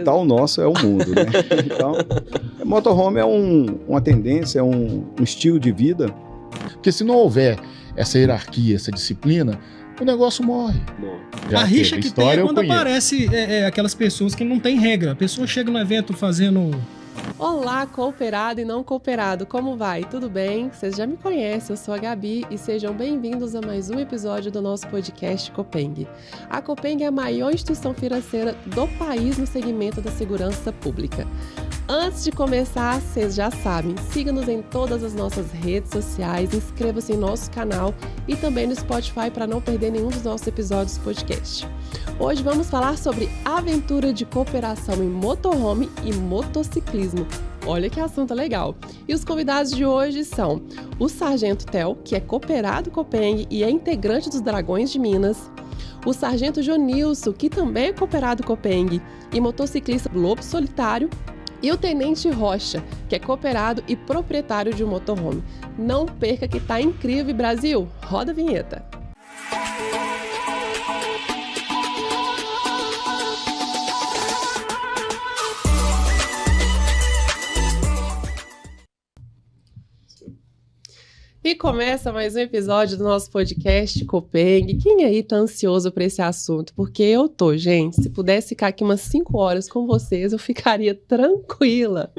quintal nosso é o mundo, né? Então, motorhome é uma tendência, é um estilo de vida. Porque se não houver essa hierarquia, essa disciplina, o negócio morre. A rixa que tem é quando aparece aquelas pessoas que não tem regra. A pessoa chega no evento fazendo... Olá, cooperado e não cooperado, como vai? Tudo bem? Vocês já me conhecem, eu sou a Gabi e sejam bem-vindos a mais um episódio do nosso podcast Copeng. A Copeng é a maior instituição financeira do país no segmento da segurança pública. Antes de começar, vocês já sabem, siga-nos em todas as nossas redes sociais, inscreva-se em nosso canal e também no Spotify para não perder nenhum dos nossos episódios do podcast. Hoje vamos falar sobre aventura de cooperação em motorhome e motociclismo. Olha que assunto legal! E os convidados de hoje são o Sargento Theo, que é cooperado Copeng e é integrante dos Dragões de Minas, o Sargento Jonilson, que também é cooperado Copeng e motociclista Lobo Solitário, e o Tenente Rocha, que é cooperado e proprietário de um motorhome. Não perca que tá incrível, Brasil! Roda a vinheta! E começa mais um episódio do nosso podcast Copeng. Quem aí tá ansioso por esse assunto? Porque eu tô, gente. Se pudesse ficar aqui umas 5 horas com vocês, eu ficaria tranquila.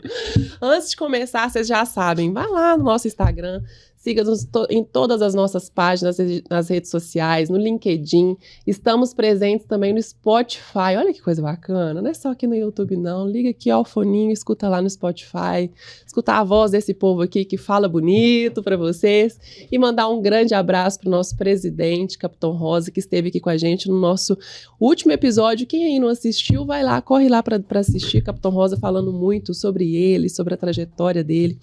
Antes de começar, vocês já sabem, vai lá no nosso Instagram, siga-nos em todas as nossas páginas, nas redes sociais, no LinkedIn. Estamos presentes também no Spotify. Olha que coisa bacana. Não é só aqui no YouTube, não. Liga aqui ao foninho, escuta lá no Spotify. Escutar a voz desse povo aqui que fala bonito para vocês. E mandar um grande abraço para o nosso presidente, Capitão Rosa, que esteve aqui com a gente no nosso último episódio. Quem aí não assistiu, vai lá, corre lá para assistir. Capitão Rosa falando muito sobre ele, sobre a trajetória dele.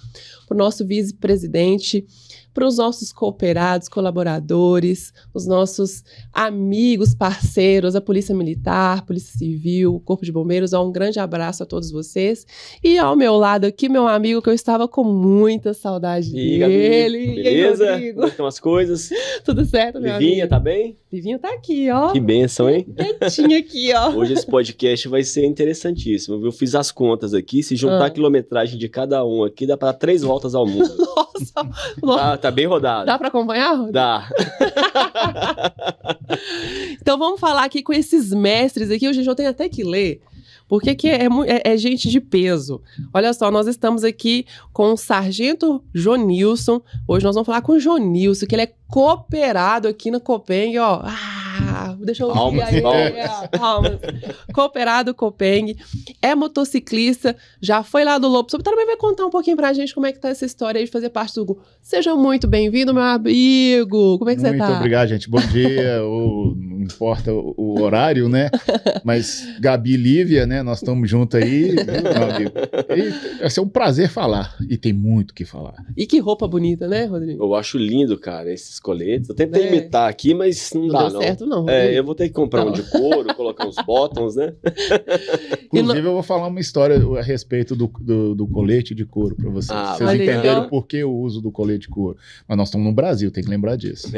Para o nosso vice-presidente, para os nossos cooperados, colaboradores, os nossos amigos, parceiros, a Polícia Militar, Polícia Civil, o Corpo de Bombeiros. Um grande abraço a todos vocês. E ao meu lado aqui, meu amigo, que eu estava com muita saudade dele. Gabi, beleza? E aí, como estão as coisas? Tudo certo, meu amigo? Livinha, tá bem? Livinha tá aqui, ó. Que bênção, hein? Quietinha aqui, ó. Hoje esse podcast vai ser interessantíssimo. Eu fiz as contas aqui, se juntar a quilometragem de cada um aqui, dá para 3 voltas ao mundo. Nossa! Tá bem rodado. Dá para acompanhar, Rodrigo? Dá. Então vamos falar aqui com esses mestres aqui. Hoje eu tenho até que ler, porque que é gente de peso. Olha só, nós estamos aqui com o Sargento Jonilson. Hoje nós vamos falar com o Jonilson, que ele é cooperado aqui na Copeng, ó. Deixa eu ouvir aí. Palmas. Cooperado Copeng, é motociclista, já foi lá do Lobo Solitário, também vai contar um pouquinho pra gente como é que tá essa história aí de fazer parte do grupo. Seja muito bem-vindo, meu amigo. Como é que você tá? Muito obrigado, gente. Bom dia. Não importa o horário, né? Mas Gabi e Lívia, né? Nós estamos juntos aí, meu amigo. E vai ser um prazer falar. E tem muito o que falar. E que roupa bonita, né, Rodrigo? Eu acho lindo, cara, esses coletes. Eu tentei imitar aqui, mas não dá, deu certo, não. Eu vou ter que comprar um de couro, colocar uns bottoms, né? Inclusive, eu vou falar uma história a respeito do colete de couro para vocês. Vocês entenderam por que o uso do colete de couro. Mas nós estamos no Brasil, tem que lembrar disso.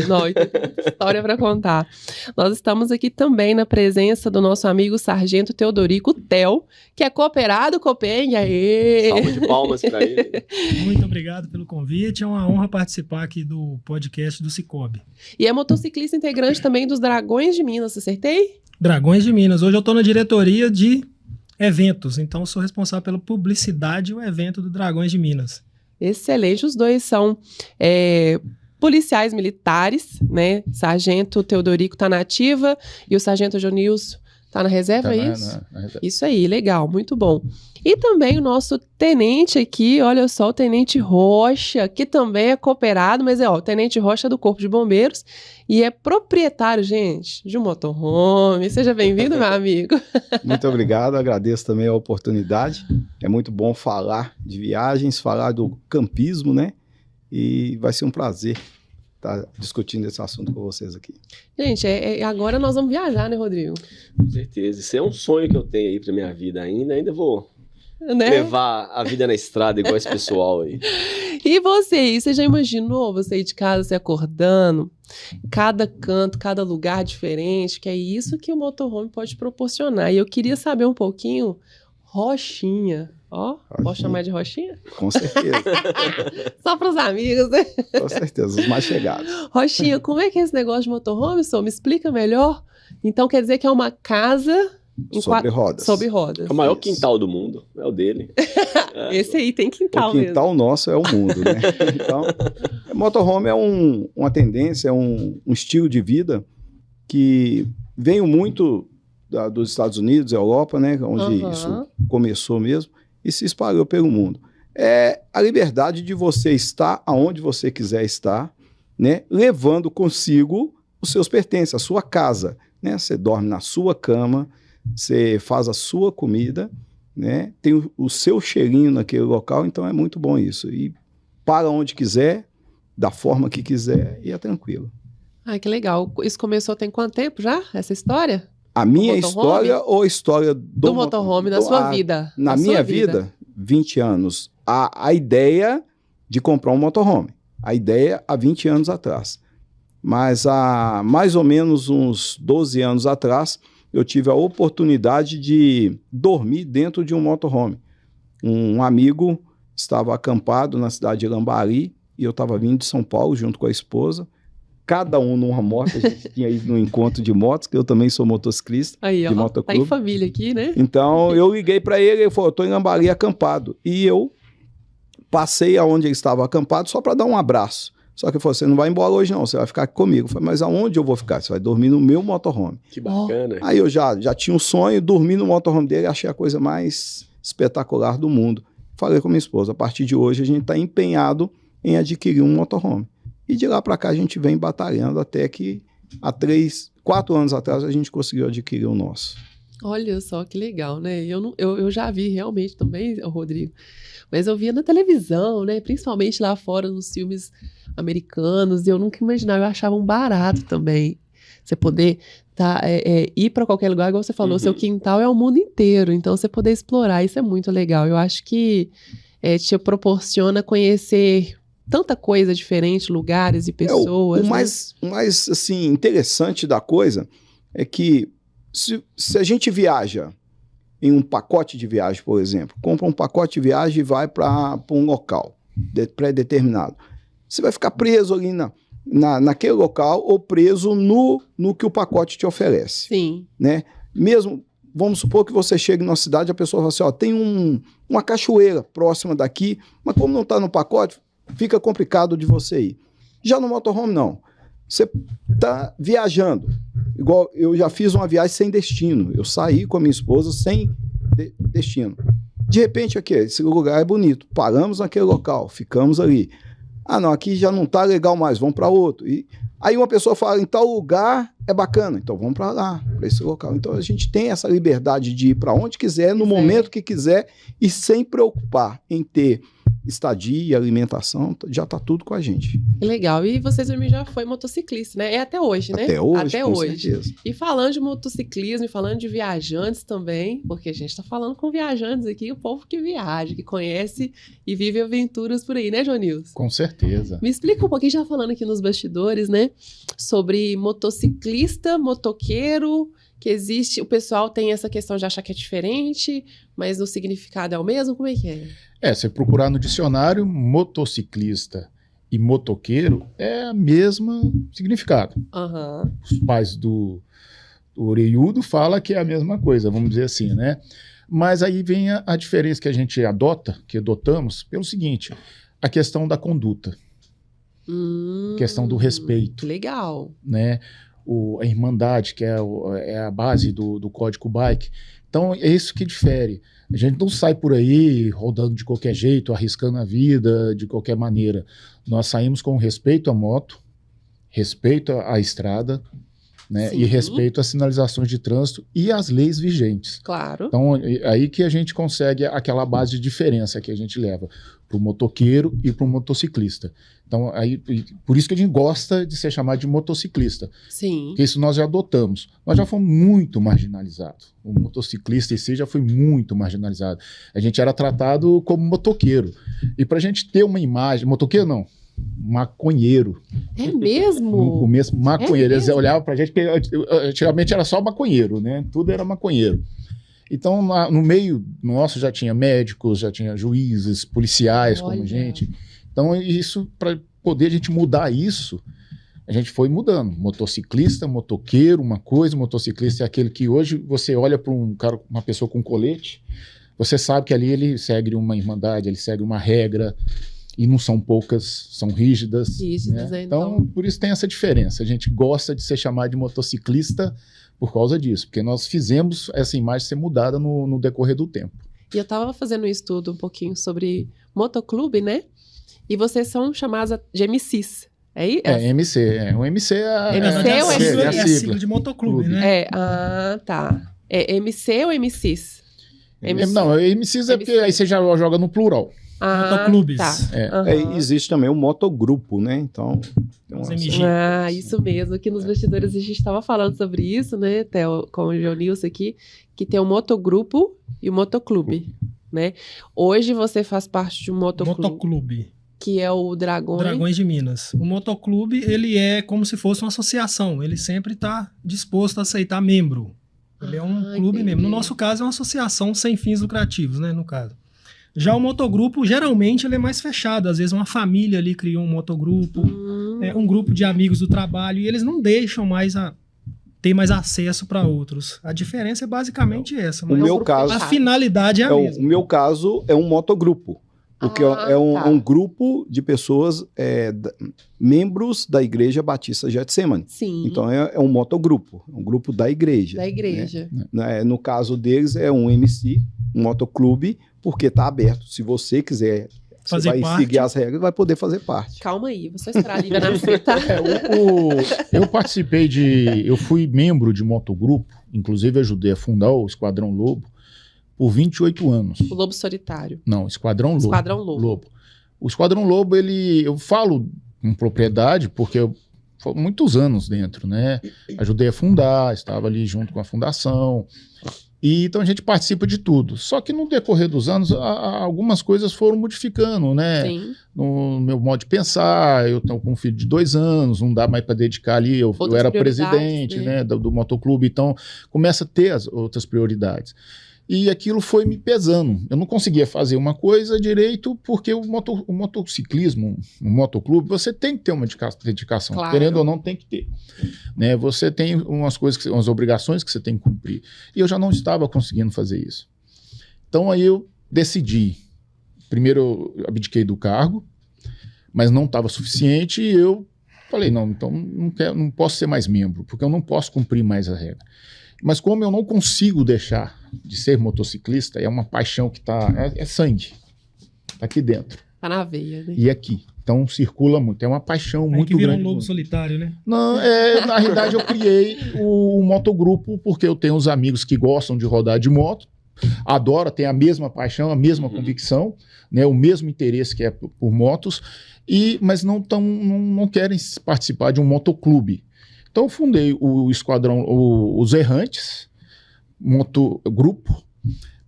Não, história para contar. Nós estamos aqui também na presença do nosso amigo Sargento Teodorico Theo, que é cooperado Copeng. Aê! Salva de palmas para ele. Muito obrigado pelo convite. É uma honra participar aqui do podcast do Cicobi. E é motociclista integrante também dos Dragões de Minas, acertei? Dragões de Minas. Hoje eu estou na diretoria de eventos, então eu sou responsável pela publicidade e o evento do Dragões de Minas. Excelente. Os dois são policiais militares, né? Sargento Teodorico tá na ativa e o Sargento Jonilson tá na reserva, é isso? Na reserva. Isso aí, legal, muito bom. E também o nosso tenente aqui, olha só, o Tenente Rocha, que também é cooperado, mas o Tenente Rocha é do Corpo de Bombeiros e é proprietário, gente, de um motorhome. Seja bem-vindo, meu amigo. Muito obrigado, agradeço também a oportunidade. É muito bom falar de viagens, falar do campismo, né? E vai ser um prazer estar discutindo esse assunto com vocês aqui. Gente, agora nós vamos viajar, né, Rodrigo? Com certeza. Isso é um sonho que eu tenho aí pra minha vida ainda vou levar a vida na estrada igual esse pessoal aí. E você já imaginou você ir de casa, você acordando, Cada canto, cada lugar diferente, que é isso que o motorhome pode proporcionar. E eu queria saber um pouquinho, Rochinha. Ó, posso chamar de Rochinha? Com certeza. Só para os amigos, né? Com certeza, os mais chegados. Rochinha, como é que é esse negócio de motorhome, senhor? Me explica melhor. Então quer dizer que é uma casa Sobre rodas. Sobre rodas. É o maior Isso. quintal do mundo, é o dele. Esse aí tem quintal O mesmo. quintal nosso é o mundo, né? Então, motorhome é uma tendência, é um estilo de vida que veio muito dos Estados Unidos, Europa, né? Onde isso começou mesmo, e se espalhou pelo mundo. É a liberdade de você estar aonde você quiser estar, né? Levando consigo os seus pertences, a sua casa, né? Você dorme na sua cama, você faz a sua comida, né? Tem o seu cheirinho naquele local, então é muito bom isso. E para onde quiser, da forma que quiser, e é tranquilo. Ai, que legal. Isso começou tem quanto tempo já, essa história? A minha motorhome? história ou a história Do motorhome, na sua vida. Na minha vida, 20 anos. A ideia de comprar um motorhome. A ideia há 20 anos atrás. Mas há mais ou menos uns 12 anos atrás, eu tive a oportunidade de dormir dentro de um motorhome. Um amigo estava acampado na cidade de Lambari e eu estava vindo de São Paulo junto com a esposa. Cada um numa moto, a gente tinha ido no encontro de motos, que eu também sou motociclista. Aí, ó, de tá motoclube. em família aqui, né? Então eu liguei para ele, ele falou: estou em Lambari acampado. E eu passei aonde ele estava acampado só para dar um abraço. Só que ele falou: você não vai embora hoje não, você vai ficar aqui comigo. Eu falei: mas aonde eu vou ficar? Você vai dormir no meu motorhome. Que bacana. Aí eu já tinha um sonho, dormi no motorhome dele, achei a coisa mais espetacular do mundo. Falei com minha esposa: a partir de hoje a gente está empenhado em adquirir um motorhome. E de lá para cá a gente vem batalhando até que há 4 anos atrás a gente conseguiu adquirir o nosso. Olha só que legal, né? Eu já vi realmente também, Rodrigo, mas eu via na televisão, né? Principalmente lá fora nos filmes americanos, e eu nunca imaginava, eu achava um barato também. Você poder ir para qualquer lugar, igual você falou, seu quintal é o mundo inteiro, então você poder explorar, isso é muito legal. Eu acho que te proporciona conhecer tanta coisa diferente, lugares e pessoas. O mais assim, interessante da coisa é que se a gente viaja em um pacote de viagem, por exemplo, compra um pacote de viagem e vai para um local pré-determinado, você vai ficar preso ali naquele local ou preso no que o pacote te oferece. Sim. Né? Mesmo, vamos supor que você chegue numa cidade e a pessoa fala assim: ó, tem uma cachoeira próxima daqui, mas como não está no pacote, fica complicado de você ir. Já no motorhome, não. Você está viajando. Igual eu já fiz uma viagem sem destino. Eu saí com a minha esposa sem destino. De repente, aqui, esse lugar é bonito. Paramos naquele local, ficamos ali. Ah, não, aqui já não está legal mais, vamos para outro. E aí uma pessoa fala: em tal lugar é bacana, então vamos para lá, para esse local. Então a gente tem essa liberdade de ir para onde quiser, no momento que quiser, e sem preocupar em ter estadia, alimentação, já está tudo com a gente. Que legal. E você também já foi motociclista, né? É até hoje, né? Até hoje, até com hoje. certeza. E falando de motociclismo e falando de viajantes também, porque a gente está falando com viajantes aqui, o povo que viaja, que conhece e vive aventuras por aí, né, Jonilson? Com certeza. Me explica um pouquinho, já falando aqui nos bastidores, né? Sobre motociclista, motoqueiro, que existe, o pessoal tem essa questão de achar que é diferente, mas o significado é o mesmo, como é que é? Você procurar no dicionário, motociclista e motoqueiro é o mesmo significado. Os pais do Oreiudo falam que é a mesma coisa, vamos dizer assim, né? Mas aí vem a diferença que a gente adotamos pelo seguinte: a questão da conduta, questão do respeito. Legal. Né? A irmandade, que é a base do Código Bike. Então, é isso que difere. A gente não sai por aí rodando de qualquer jeito, arriscando a vida de qualquer maneira. Nós saímos com respeito à moto, respeito à estrada, né? E respeito às sinalizações de trânsito e às leis vigentes. Claro. Então, aí que a gente consegue aquela base de diferença que a gente leva para o motoqueiro e para o motociclista. Então, aí, por isso que a gente gosta de ser chamado de motociclista. Sim. Porque isso nós já adotamos. Nós já fomos muito marginalizados. O motociclista em si já foi muito marginalizado. A gente era tratado como motoqueiro. E para a gente ter uma imagem... Motoqueiro não. maconheiro. É mesmo? No começo, maconheiro. Eles mesmo? olhavam pra gente, porque antigamente era só maconheiro, né? Tudo era maconheiro. Então, no meio nosso já tinha médicos, já tinha juízes, policiais como a gente. Então, isso, para poder a gente mudar isso, a gente foi mudando. Motociclista, motoqueiro, uma coisa, motociclista é aquele que hoje você olha para um cara, uma pessoa com colete, você sabe que ali ele segue uma irmandade, ele segue uma regra, e não são poucas, são rígidas. Rígidas, né? então. Então, por isso tem essa diferença. A gente gosta de ser chamado de motociclista por causa disso, porque nós fizemos essa imagem ser mudada no decorrer do tempo. E eu estava fazendo um estudo um pouquinho sobre motoclube, né? E vocês são chamados de MCs. É isso? MC. O MC é MC a ou sigla, É a sigla de motoclube, né? Tá. É MC ou MCs? Não, MCs é porque aí você já joga no plural. Motoclubes. Tá. Existe também o motogrupo, né? Então, tem Os uma- MG. Isso mesmo. Aqui nos bastidores a gente estava falando sobre isso, né? Até com o Johnilson aqui, que tem o motogrupo e o motoclube, né? Hoje você faz parte de um Motoclube. que é o Dragões de Minas. O motoclube, ele é como se fosse uma associação. Ele sempre está disposto a aceitar membro. Ele é um clube entendi. mesmo. No nosso caso, é uma associação sem fins lucrativos, né? No caso. Já o motogrupo, geralmente, ele é mais fechado. Às vezes, uma família ali criou um motogrupo, um grupo de amigos do trabalho, e eles não deixam mais ter mais acesso para outros. A diferença é basicamente essa. O Mas meu caso, a finalidade é a o mesma. meu caso é um motogrupo. Porque tá. é um grupo de pessoas, membros da Igreja Batista Getsemane. Sim. Então é um motogrupo, um grupo da igreja. Da igreja. Né? No caso deles é um MC, um motoclube, porque está aberto. Se você quiser Fazer vai parte. seguir as regras, vai poder fazer parte. Calma aí, vou só esperar a Lívia nascer, tá? Eu participei eu fui membro de motogrupo, inclusive ajudei a fundar o Esquadrão Lobo por 28 anos. O Lobo Solitário. Não, Esquadrão Lobo. Esquadrão Lobo. O Esquadrão Lobo, eu falo com propriedade porque eu fui muitos anos dentro, né? Ajudei a fundar, estava ali junto com a fundação. E então a gente participa de tudo. Só que no decorrer dos anos, algumas coisas foram modificando, né? Sim. No meu modo de pensar, eu estou com um filho de 2 anos, não dá mais para dedicar ali. Eu era presidente, né, do motoclube, então começa a ter as outras prioridades. E aquilo foi me pesando. Eu não conseguia fazer uma coisa direito, porque o motociclismo, o motoclube, você tem que ter uma dedicação. Claro. Querendo ou não, tem que ter. Né? Você tem umas coisas, umas obrigações que você tem que cumprir. E eu já não estava conseguindo fazer isso. Então aí eu decidi. Primeiro eu abdiquei do cargo, mas não estava suficiente, e eu falei, não, então não posso ser mais membro, porque eu não posso cumprir mais a regra. Mas como eu não consigo deixar de ser motociclista, é uma paixão que é sangue, tá aqui dentro Tá na veia, né? e aqui. Então circula muito, é uma paixão muito que vira grande. um lobo solitário, né? Não, na realidade eu criei o motogrupo porque eu tenho uns amigos que gostam de rodar de moto, adoram, têm a mesma paixão, a mesma convicção, né, o mesmo interesse que é por motos, mas não querem participar de um motoclube. Então eu fundei o Esquadrão, os Errantes, motogrupo,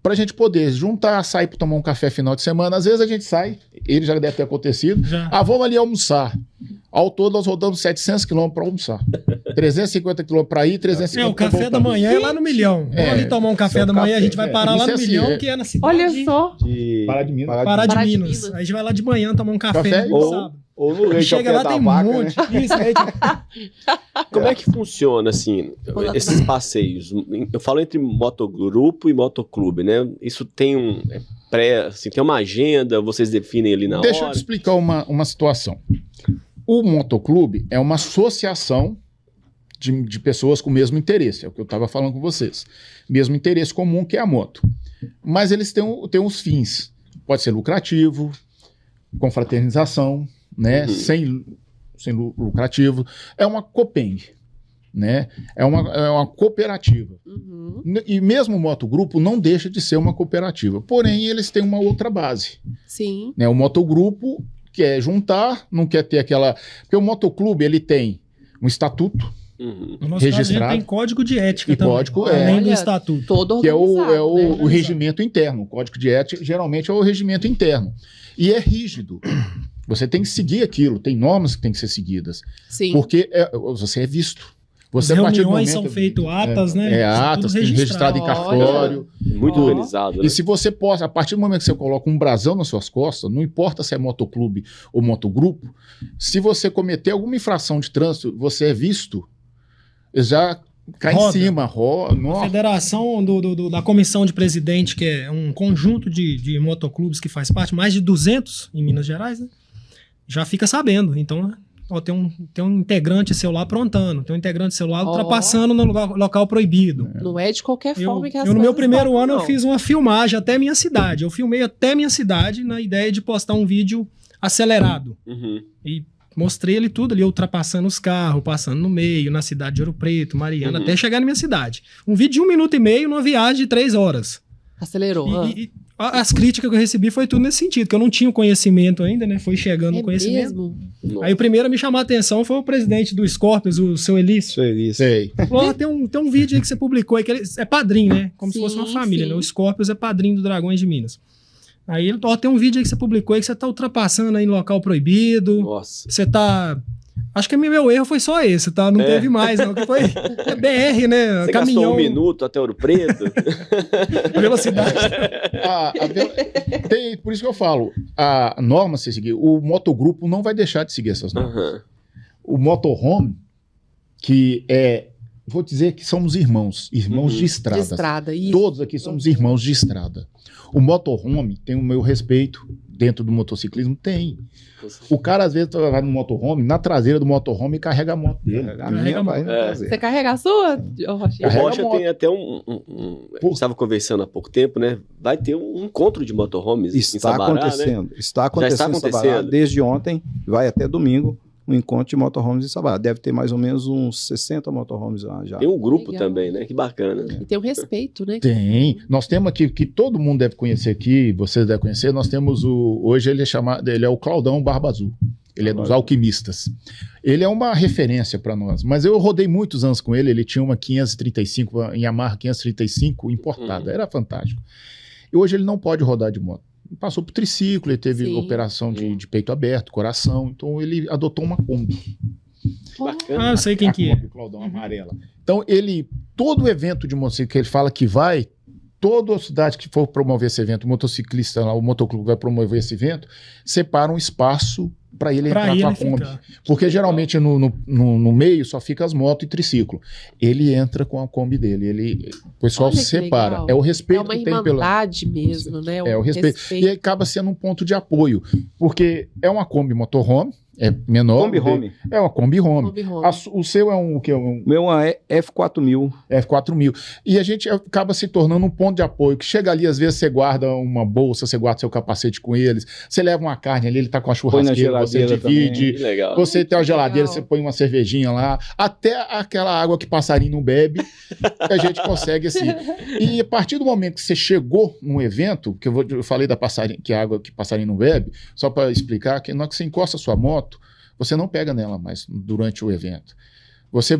para a gente poder juntar, sair para tomar um café final de semana. Às vezes a gente sai, ele já deve ter acontecido. Já. Vamos ali almoçar. Ao todo nós rodamos 700 km para almoçar. 350 km para ir, 350 O café da manhã é lá no Milhão. Vamos ali tomar um café da manhã, a gente vai parar lá Isso no é assim, Milhão, que é na cidade. Olha só. Pará de Minas. Pará de Pará de Minas. Minas. Aí a gente vai lá de manhã tomar um café. Café no sábado. Ou no leite ao Chega pé lá, da tem um vaca, monte. né? Isso, aí, Como é que funciona, assim, esses passeios? Eu falo entre motogrupo e motoclube, né? Isso tem tem uma agenda, vocês definem ali na Deixa eu hora? te explicar uma situação. O motoclube é uma associação de pessoas com o mesmo interesse, é o que eu estava falando com vocês. Mesmo interesse comum, que é a moto. Mas eles têm uns fins. Pode ser lucrativo, confraternização, né? Sem lucrativo. É uma Copeng, né? É uma cooperativa. Uhum. E mesmo o motogrupo não deixa de ser uma cooperativa. Porém, eles têm uma outra base. Sim. Né? O motogrupo quer juntar, não quer ter aquela... Porque o motoclube, ele tem um estatuto, Uhum. No nosso caso, a gente registrado. tem código de ética E também. código, além do Olha, estatuto. Todo que é organizado, né? o regimento interno. O código de ética, geralmente, é o regimento interno. E é rígido. Você tem que seguir aquilo, tem normas que têm que ser seguidas. Sim. Porque você é visto. Você, As a partir do reuniões momento, são feitas atas, né? atas, Tudo registrado em cartório. Muito organizado, né? E se você possa, a partir do momento que você coloca um brasão nas suas costas, não importa se é motoclube ou motogrupo, se você cometer alguma infração de trânsito, você é visto, já cai em cima, A federação da comissão de presidente, que é um conjunto de motoclubes que faz parte, mais de 200 em Minas Gerais, né? Já fica sabendo. Então, ó, tem um integrante seu lá aprontando, tem um integrante seu lá ultrapassando no local proibido. Não é de qualquer forma que as no meu coisas primeiro tocam, ano, não. eu fiz uma filmagem até minha cidade. Eu filmei até minha cidade na ideia de postar um vídeo acelerado. Uhum. E mostrei ele tudo ali, ultrapassando os carros, passando no meio, na cidade de Ouro Preto, Mariana, até chegar na minha cidade. Um vídeo de 1 minuto e meio numa viagem de 3 horas. Acelerou. E as críticas que eu recebi foi tudo nesse sentido, que eu não tinha o conhecimento ainda, né? Foi chegando o conhecimento. Mesmo? Aí o primeiro a me chamar a atenção foi o presidente do Scorpions, o seu Elício. Isso aí, isso. Sei. Falou, tem um vídeo aí que você publicou aí, que ele é padrinho, né? Como se fosse uma família, sim. né? O Scorpions é padrinho do Dragões de Minas. Aí ele, tem um vídeo aí que você publicou aí que você tá ultrapassando aí em local proibido. Nossa. Você tá... Acho que meu erro foi só esse, tá? Não teve mais, não. Que foi BR, né? Você Caminhão, gastou 1 minuto até Ouro Preto? velocidade. Por isso que eu falo, a norma a ser seguir, o motogrupo não vai deixar de seguir essas normas. Uhum. O motorhome, que vou dizer que somos irmãos de estrada. De estrada, isso. Todos aqui somos irmãos de estrada. O motorhome tem o meu respeito dentro do motociclismo? Tem. O cara, às vezes, vai no motorhome, na traseira do motorhome e carrega a moto dele. A minha vai fazer. Você carrega a sua, Rochinha? O Carrega Rocha a moto. tem até a gente estava conversando há pouco tempo, né? Vai ter um encontro de motorhomes em Está Sabará, acontecendo. né? Está acontecendo em Sabará desde ontem, vai até domingo, um encontro de motorhomes em Sabará. Deve ter mais ou menos uns 60 motorhomes lá já. Tem um grupo Legal. também, né? Que bacana. E tem um respeito, né? Tem. Nós temos aqui, que todo mundo deve conhecer aqui, vocês devem conhecer, nós temos hoje ele é o Claudão Barba Azul. Ele é dos alquimistas. Ele é uma referência para nós. Mas eu rodei muitos anos com ele. Ele tinha uma 535, em Yamaha 535 importada. Era fantástico. E hoje ele não pode rodar de moto. Passou por triciclo, ele teve operação de peito aberto, coração. Então ele adotou uma Kombi. Bacana. Eu sei quem que é. Kombi Claudão amarela. Então todo evento de motocicleta que ele fala que vai, toda a cidade que for promover esse evento, o motociclista lá, o motoclube vai promover esse evento, separa um espaço para ele entrar com a Kombi. Porque geralmente no meio só fica as motos e triciclo. Ele entra com a Kombi dele. O pessoal se separa. Legal. É o respeito É uma que tem pela... irmandade mesmo, né? É o respeito. E aí acaba sendo um ponto de apoio. Porque é uma Kombi motorhome, é menor. Kombi Home. É uma Kombi Home. Kombi Home. O seu é o quê? O meu é F4000. F4000. E a gente acaba se tornando um ponto de apoio, que chega ali, às vezes você guarda uma bolsa, você guarda seu capacete com eles, você leva uma carne ali, ele tá com a churrasqueira, você divide. Que legal. Você tem uma geladeira, legal. você põe uma cervejinha lá, até aquela água que passarinho não bebe, a gente consegue assim. E a partir do momento que você chegou num evento, que eu falei da passarinho, que a água que passarinho não bebe, só para explicar, que na hora que você encosta a sua moto, você não pega nela mais durante o evento.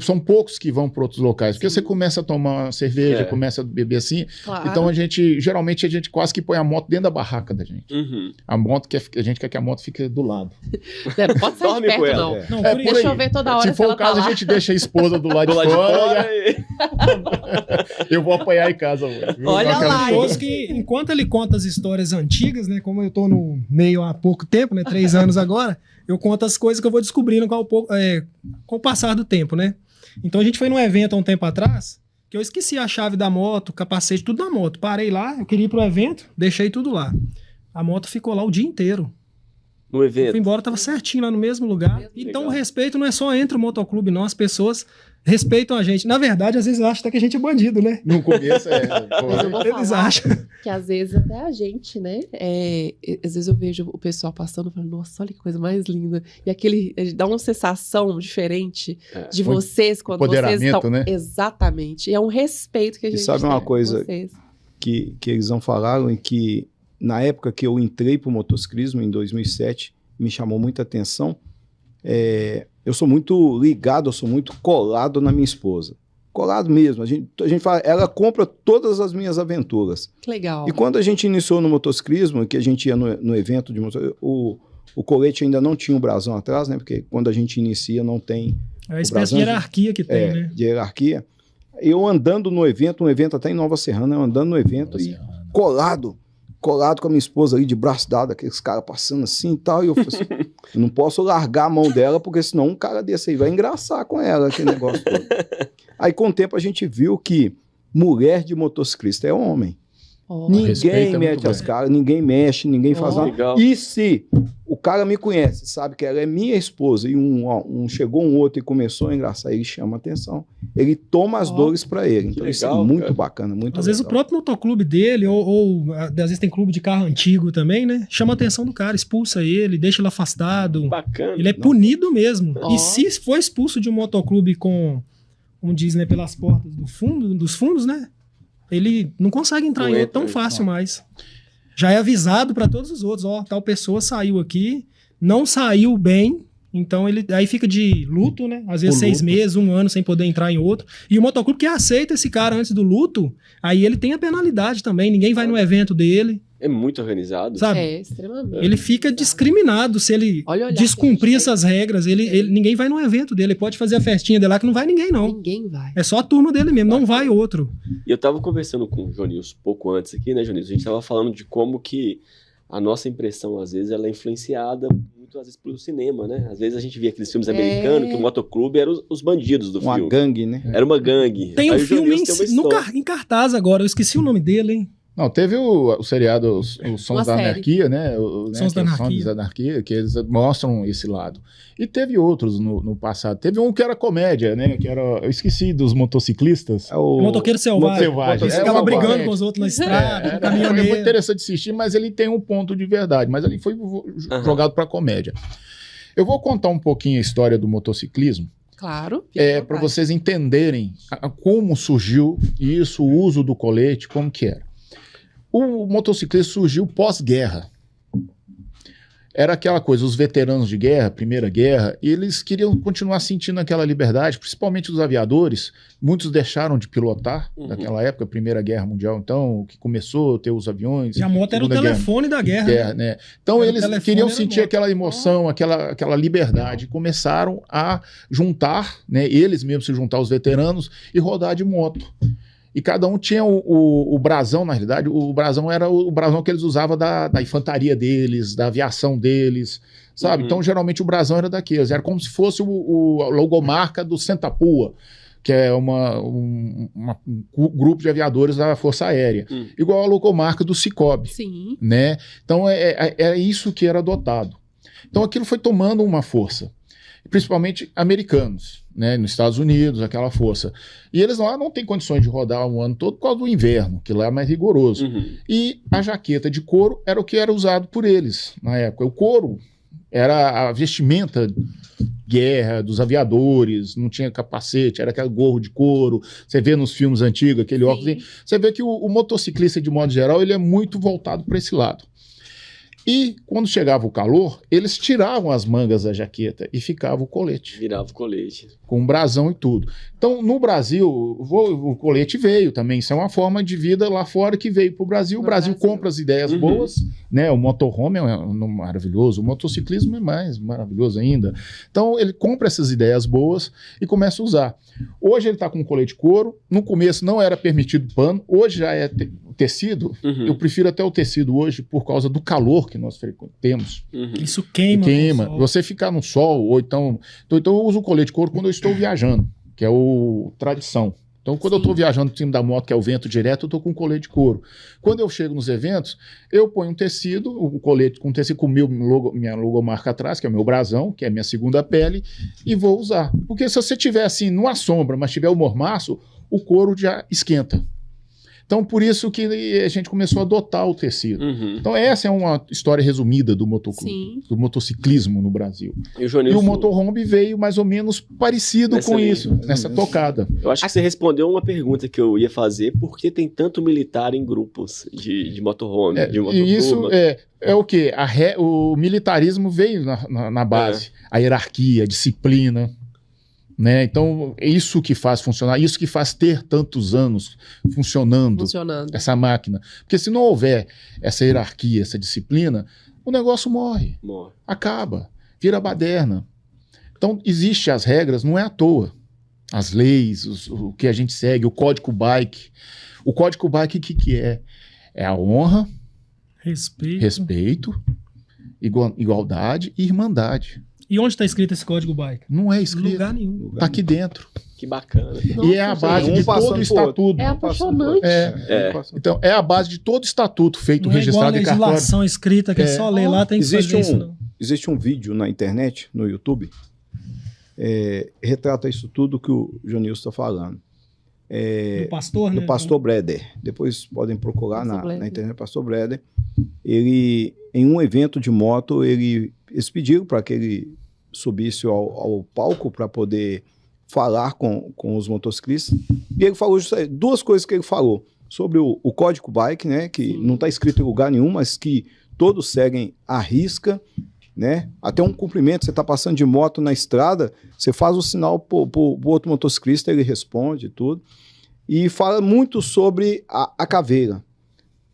São poucos que vão para outros locais, porque você começa a tomar cerveja, começa a beber assim. Claro. Então geralmente a gente quase que põe a moto dentro da barraca da gente. Uhum. A gente quer que a moto fique do lado. Não pode sair de Dorme perto, com ela. não. Não, É, por por Deixa aí. eu ver toda hora Se se for ela o caso, tá lá. a gente deixa a esposa do lado Do de lado de fora. fora. e- Eu vou apanhar em casa hoje. viu? Olha Não quero lá, que- curioso que, enquanto ele conta as histórias antigas, né? Como eu tô no meio há pouco tempo, né? 3 anos agora, eu conto as coisas que eu vou descobrindo com o passar do tempo, né? Então a gente foi num evento há um tempo atrás, que eu esqueci a chave da moto, capacete, tudo na moto. Parei lá, eu queria ir pro evento, deixei tudo lá. A moto ficou lá o dia inteiro. No Eu evento. fui embora, tava certinho lá no mesmo lugar. Então Legal. o respeito não é só entre o motoclube, não. As pessoas respeitam a gente. Na verdade, às vezes acham até que a gente é bandido, né? No começo Mas eu vou Eles falar acham. que às vezes até a gente, né? Às vezes eu vejo o pessoal passando e falo, nossa, olha que coisa mais linda. E dá uma sensação diferente de vocês quando vocês empoderamento, estão. né? Exatamente. E é um respeito que a gente sabe uma tem por coisa? vocês. que eles não falaram e que na época que eu entrei para o motociclismo, em 2007, me chamou muita atenção. Eu sou muito ligado, eu sou muito colado na minha esposa. Colado mesmo. A gente fala, ela compra todas as minhas aventuras. Que legal. E quando a gente iniciou no motociclismo, que a gente ia no evento de motociclismo, o O colete ainda não tinha o brasão atrás, né? Porque quando a gente inicia não tem... É a espécie de hierarquia que tem, né? De hierarquia. Eu andando no evento, um evento até em Nova Serrana, eu andando no evento e colado com a minha esposa ali, de braço dado, aqueles caras passando assim e tal, e eu falei assim, eu não posso largar a mão dela, porque senão um cara desse aí vai engraçar com ela, aquele negócio todo. Aí com o tempo a gente viu que mulher de motociclista é homem. Ninguém mete as caras, ninguém mexe, ninguém faz nada. Legal. E se o cara me conhece, sabe que ela é minha esposa, e chegou um outro e começou a engraçar, ele chama atenção. Ele toma as dores pra ele. Então Que isso é legal, muito cara. bacana, muito Às vezes o legal. próprio motoclube dele, ou às vezes tem clube de carro antigo também, né? Chama a atenção do cara, expulsa ele, deixa ele afastado. Bacana. Ele é punido mesmo. Ó. E se for expulso de um motoclube como diz, né, pelas portas dos fundos, né? Ele não consegue entrar Não em outro entra, tão fácil mais. Já é avisado para todos os outros, ó, tal pessoa saiu aqui, não saiu bem, então ele aí fica de luto, né? Às vezes 6 meses, 1 ano sem poder entrar em outro. E o motoclube que aceita esse cara antes do luto, aí ele tem a penalidade também, ninguém vai no evento dele, É muito organizado. sabe? É, extremamente. Ele fica discriminado se ele Olha o olhar descumprir que a gente essas regras. Ninguém vai no evento dele. Ele pode fazer a festinha dele lá que não vai ninguém, não. Ninguém vai. É só a turma dele mesmo, não vai outro. E eu tava conversando com o Jonilson pouco antes aqui, né, Jonilson? A gente tava falando de como que a nossa impressão, às vezes, ela é influenciada muito, às vezes, pelo cinema, né? Às vezes a gente via aqueles filmes americanos que o motoclube eram os bandidos do Uma filme. gangue, né? Era uma gangue. Tem um Aí o filme Jonilson tem uma história. em cartaz agora, eu esqueci o nome dele, hein? Não, teve o seriado Os Sons Uma da série. Anarquia, né? Sons da Anarquia. Sons da Anarquia, que eles mostram esse lado. E teve outros no passado. Teve um que era comédia, né? Que era, eu esqueci dos motociclistas. É o Motoqueiro Selvagem. Selvagem. Eles É, ficavam Selvagem. brigando com os outros na estrada, com o Foi caminhoneiro. muito interessante assistir, mas ele tem um ponto de verdade. Mas ele foi jogado para comédia. Eu vou contar um pouquinho a história do motociclismo, Claro. fica à para vontade. vocês entenderem como surgiu isso, o uso do colete, como que era. O motociclismo surgiu pós-guerra. Era aquela coisa, os veteranos de guerra, Primeira Guerra, eles queriam continuar sentindo aquela liberdade, principalmente os aviadores. Muitos deixaram de pilotar naquela época, Primeira Guerra Mundial, então, que começou a ter os aviões. E a moto era o Segunda Guerra. telefone da guerra. Né? Então Era o eles telefone, queriam era a sentir moto. aquela emoção, aquela liberdade. Começaram a juntar, né, eles mesmos se juntar os veteranos e rodar de moto. E cada um tinha o brasão, na realidade, o brasão era o brasão que eles usavam da infantaria deles, da aviação deles, sabe? Então geralmente o brasão era daqueles, era como se fosse a logomarca do Sentapua, que é um grupo de aviadores da Força Aérea, igual a logomarca do Cicobi, Sim. né? Então é isso que era adotado. Então aquilo foi tomando uma força, principalmente americanos, né? Nos Estados Unidos, aquela força. E eles lá não têm condições de rodar o ano todo por causa do inverno, que lá é mais rigoroso. E a jaqueta de couro era o que era usado por eles na época. O couro era a vestimenta guerra dos aviadores, não tinha capacete, era aquele gorro de couro. Você vê nos filmes antigos, aquele Sim. óculos. Você vê que o motociclista, de modo geral, ele é muito voltado para esse lado. E quando chegava o calor, eles tiravam as mangas da jaqueta e ficava o colete, Virava o colete. com brasão e tudo. Então, no Brasil, o colete veio também. Isso é uma forma de vida lá fora que veio para o Brasil. O Brasil compra as ideias boas, né? O motorhome é maravilhoso, o motociclismo é mais maravilhoso ainda. Então, ele compra essas ideias boas e começa a usar. Hoje ele está com colete couro. No começo não era permitido pano. Hoje já é tecido. Eu prefiro até o tecido hoje por causa do calor que nós temos. Isso queima. Queima. no sol. Você ficar no sol, ou então eu uso o colete couro quando eu estou viajando, que é o tradição. Então, quando eu estou viajando em cima da moto, que é o vento direto, eu estou com colete de couro. Quando eu chego nos eventos, eu ponho um tecido, o colete com tecido com minha logomarca atrás, que é o meu brasão, que é a minha segunda pele, e vou usar. Porque se você tiver assim, numa sombra, mas tiver o mormaço, o couro já esquenta. Então, por isso que a gente começou a adotar o tecido. Então, essa é uma história resumida do motoclube, do motociclismo no Brasil. E o motorhome veio mais ou menos parecido com isso, nessa tocada. Eu acho que você respondeu uma pergunta que eu ia fazer: por que tem tanto militar em grupos de motorhome, de motoclube? E isso é o quê? O militarismo veio na base. A hierarquia, a disciplina. Né? Então, é isso que faz funcionar, isso que faz ter tantos anos funcionando essa máquina. Porque se não houver essa hierarquia, essa disciplina, o negócio morre, acaba, vira baderna. Então, existem as regras, não é à toa. As leis, o que a gente segue, o Código Bike. O Código Bike, o que é? É a honra, respeito, igualdade e irmandade. E onde está escrito esse Código Bike? Não é escrito. Em lugar nenhum. Está aqui dentro. Que bacana. Nossa, e é a base de todo o estatuto. É apaixonante. Então, é a base de todo estatuto feito, não registrado em em cartório. Não é legislação escrita, que é só ler lá, tem que fazer isso, não. Existe um vídeo na internet, no YouTube, retrata isso tudo que o Jonilson está falando. Do pastor, né? Do pastor Breder. Depois podem procurar na internet, pastor Breder. Ele, em um evento de moto, eles pediram para que ele subisse ao palco para poder falar com os motociclistas. E ele falou duas coisas que ele falou. Sobre o Código Bike, né, que não está escrito em lugar nenhum, mas que todos seguem à risca, né? Até um cumprimento, você está passando de moto na estrada, você faz o sinal para o outro motociclista, ele responde tudo. E fala muito sobre a caveira.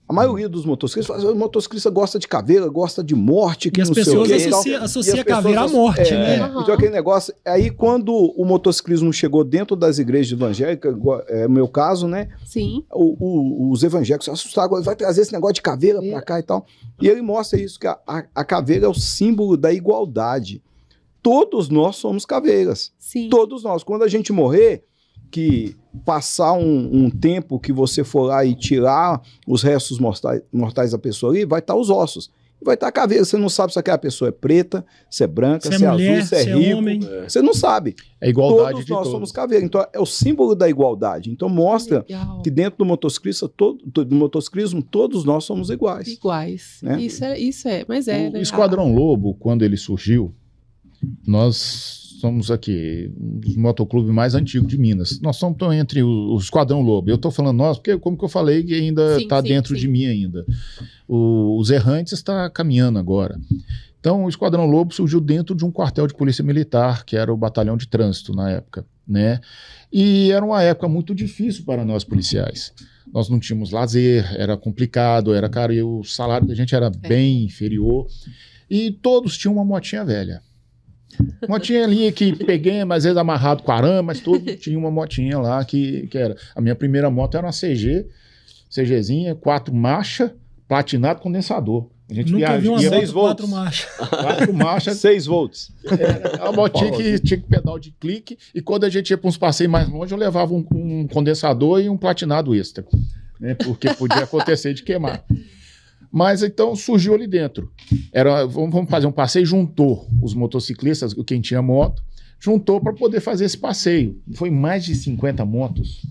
A maioria dos motociclistas fala, o motociclista gosta de caveira, gosta de morte, que e as não pessoas sei associam a caveira à morte, né? Então aquele negócio, aí quando o motociclismo chegou dentro das igrejas evangélicas, é o meu caso, né? Sim. Os evangélicos assustaram, vai trazer esse negócio de caveira pra cá e tal. E ele mostra isso, que a caveira é o símbolo da igualdade. Todos nós somos caveiras. Sim. Todos nós. Quando a gente morrer, que passar um tempo que você for lá e tirar os restos mortais da pessoa ali, vai estar os ossos. Vai estar a caveira. Você não sabe se aquela pessoa é preta, se é branca, se é mulher, azul, se é rico. Homem. Você não sabe. É igualdade todos de nós todos. somos caveira. Então é o símbolo da igualdade. Então mostra que dentro do motociclismo todos nós somos iguais. Iguais. Né? Isso é. Mas é, O Esquadrão Lobo, quando ele surgiu, nós somos aqui um dos motoclubes mais antigos de Minas. Nós somos entre o Esquadrão Lobo. Eu estou falando nós, porque como que eu falei, que ainda está dentro de mim ainda. Os Errantes está caminhando agora. Então, o Esquadrão Lobo surgiu dentro de um quartel de polícia militar, que era o Batalhão de Trânsito na época, né? E era uma época muito difícil para nós policiais. Nós não tínhamos lazer, era complicado, era caro, e o salário da gente era bem inferior. E todos tinham uma motinha velha. Motinha ali que peguei, mas às vezes amarrado com arame, mas todo tinha uma motinha lá que era. A minha primeira moto era uma CGzinha, 4 marchas, platinado condensador. A gente nunca vi uma moto 6 volts. 4 marchas. 4 marchas. 6 volts. A motinha que tinha pedal de clique, e quando a gente ia para uns passeios mais longe, eu levava um condensador e um platinado extra, né? Porque podia acontecer de queimar. Mas então surgiu ali dentro. Vamos fazer um passeio, juntou os motociclistas, quem tinha moto, juntou para poder fazer esse passeio. Foi mais de 50 motos.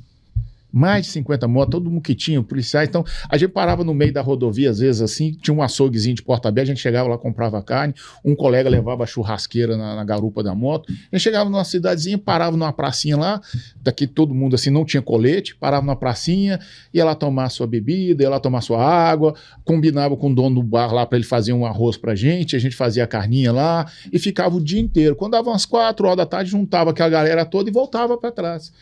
Mais de 50 motos, todo mundo que tinha, policiais. Então, a gente parava no meio da rodovia, às vezes assim, tinha um açouguezinho de porta aberta, a gente chegava lá, comprava carne, um colega levava a churrasqueira na garupa da moto, a gente chegava numa cidadezinha, parava numa pracinha lá, daqui todo mundo assim, não tinha colete, parava numa pracinha, ia lá tomar sua bebida, ia lá tomar sua água, combinava com o dono do bar lá para ele fazer um arroz pra gente, a gente fazia a carninha lá, e ficava o dia inteiro. Quando dava umas 4 horas da tarde, juntava aquela galera toda e voltava para trás.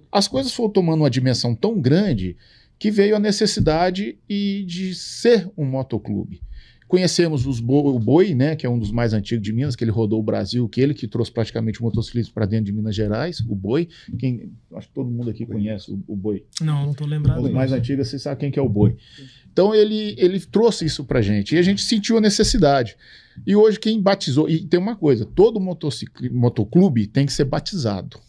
As coisas foram tomando uma dimensão tão grande que veio a necessidade de ser um motoclube. Conhecemos o Boi, né, que é um dos mais antigos de Minas, que ele rodou o Brasil, que trouxe praticamente o motociclismo para dentro de Minas Gerais, o Boi. Acho que todo mundo aqui conhece o Boi. Não estou lembrado. Os mais antigos, você sabe quem que é o Boi. Então ele trouxe isso para a gente, e a gente sentiu a necessidade. E hoje quem batizou, e tem uma coisa, todo motoclube tem que ser batizado.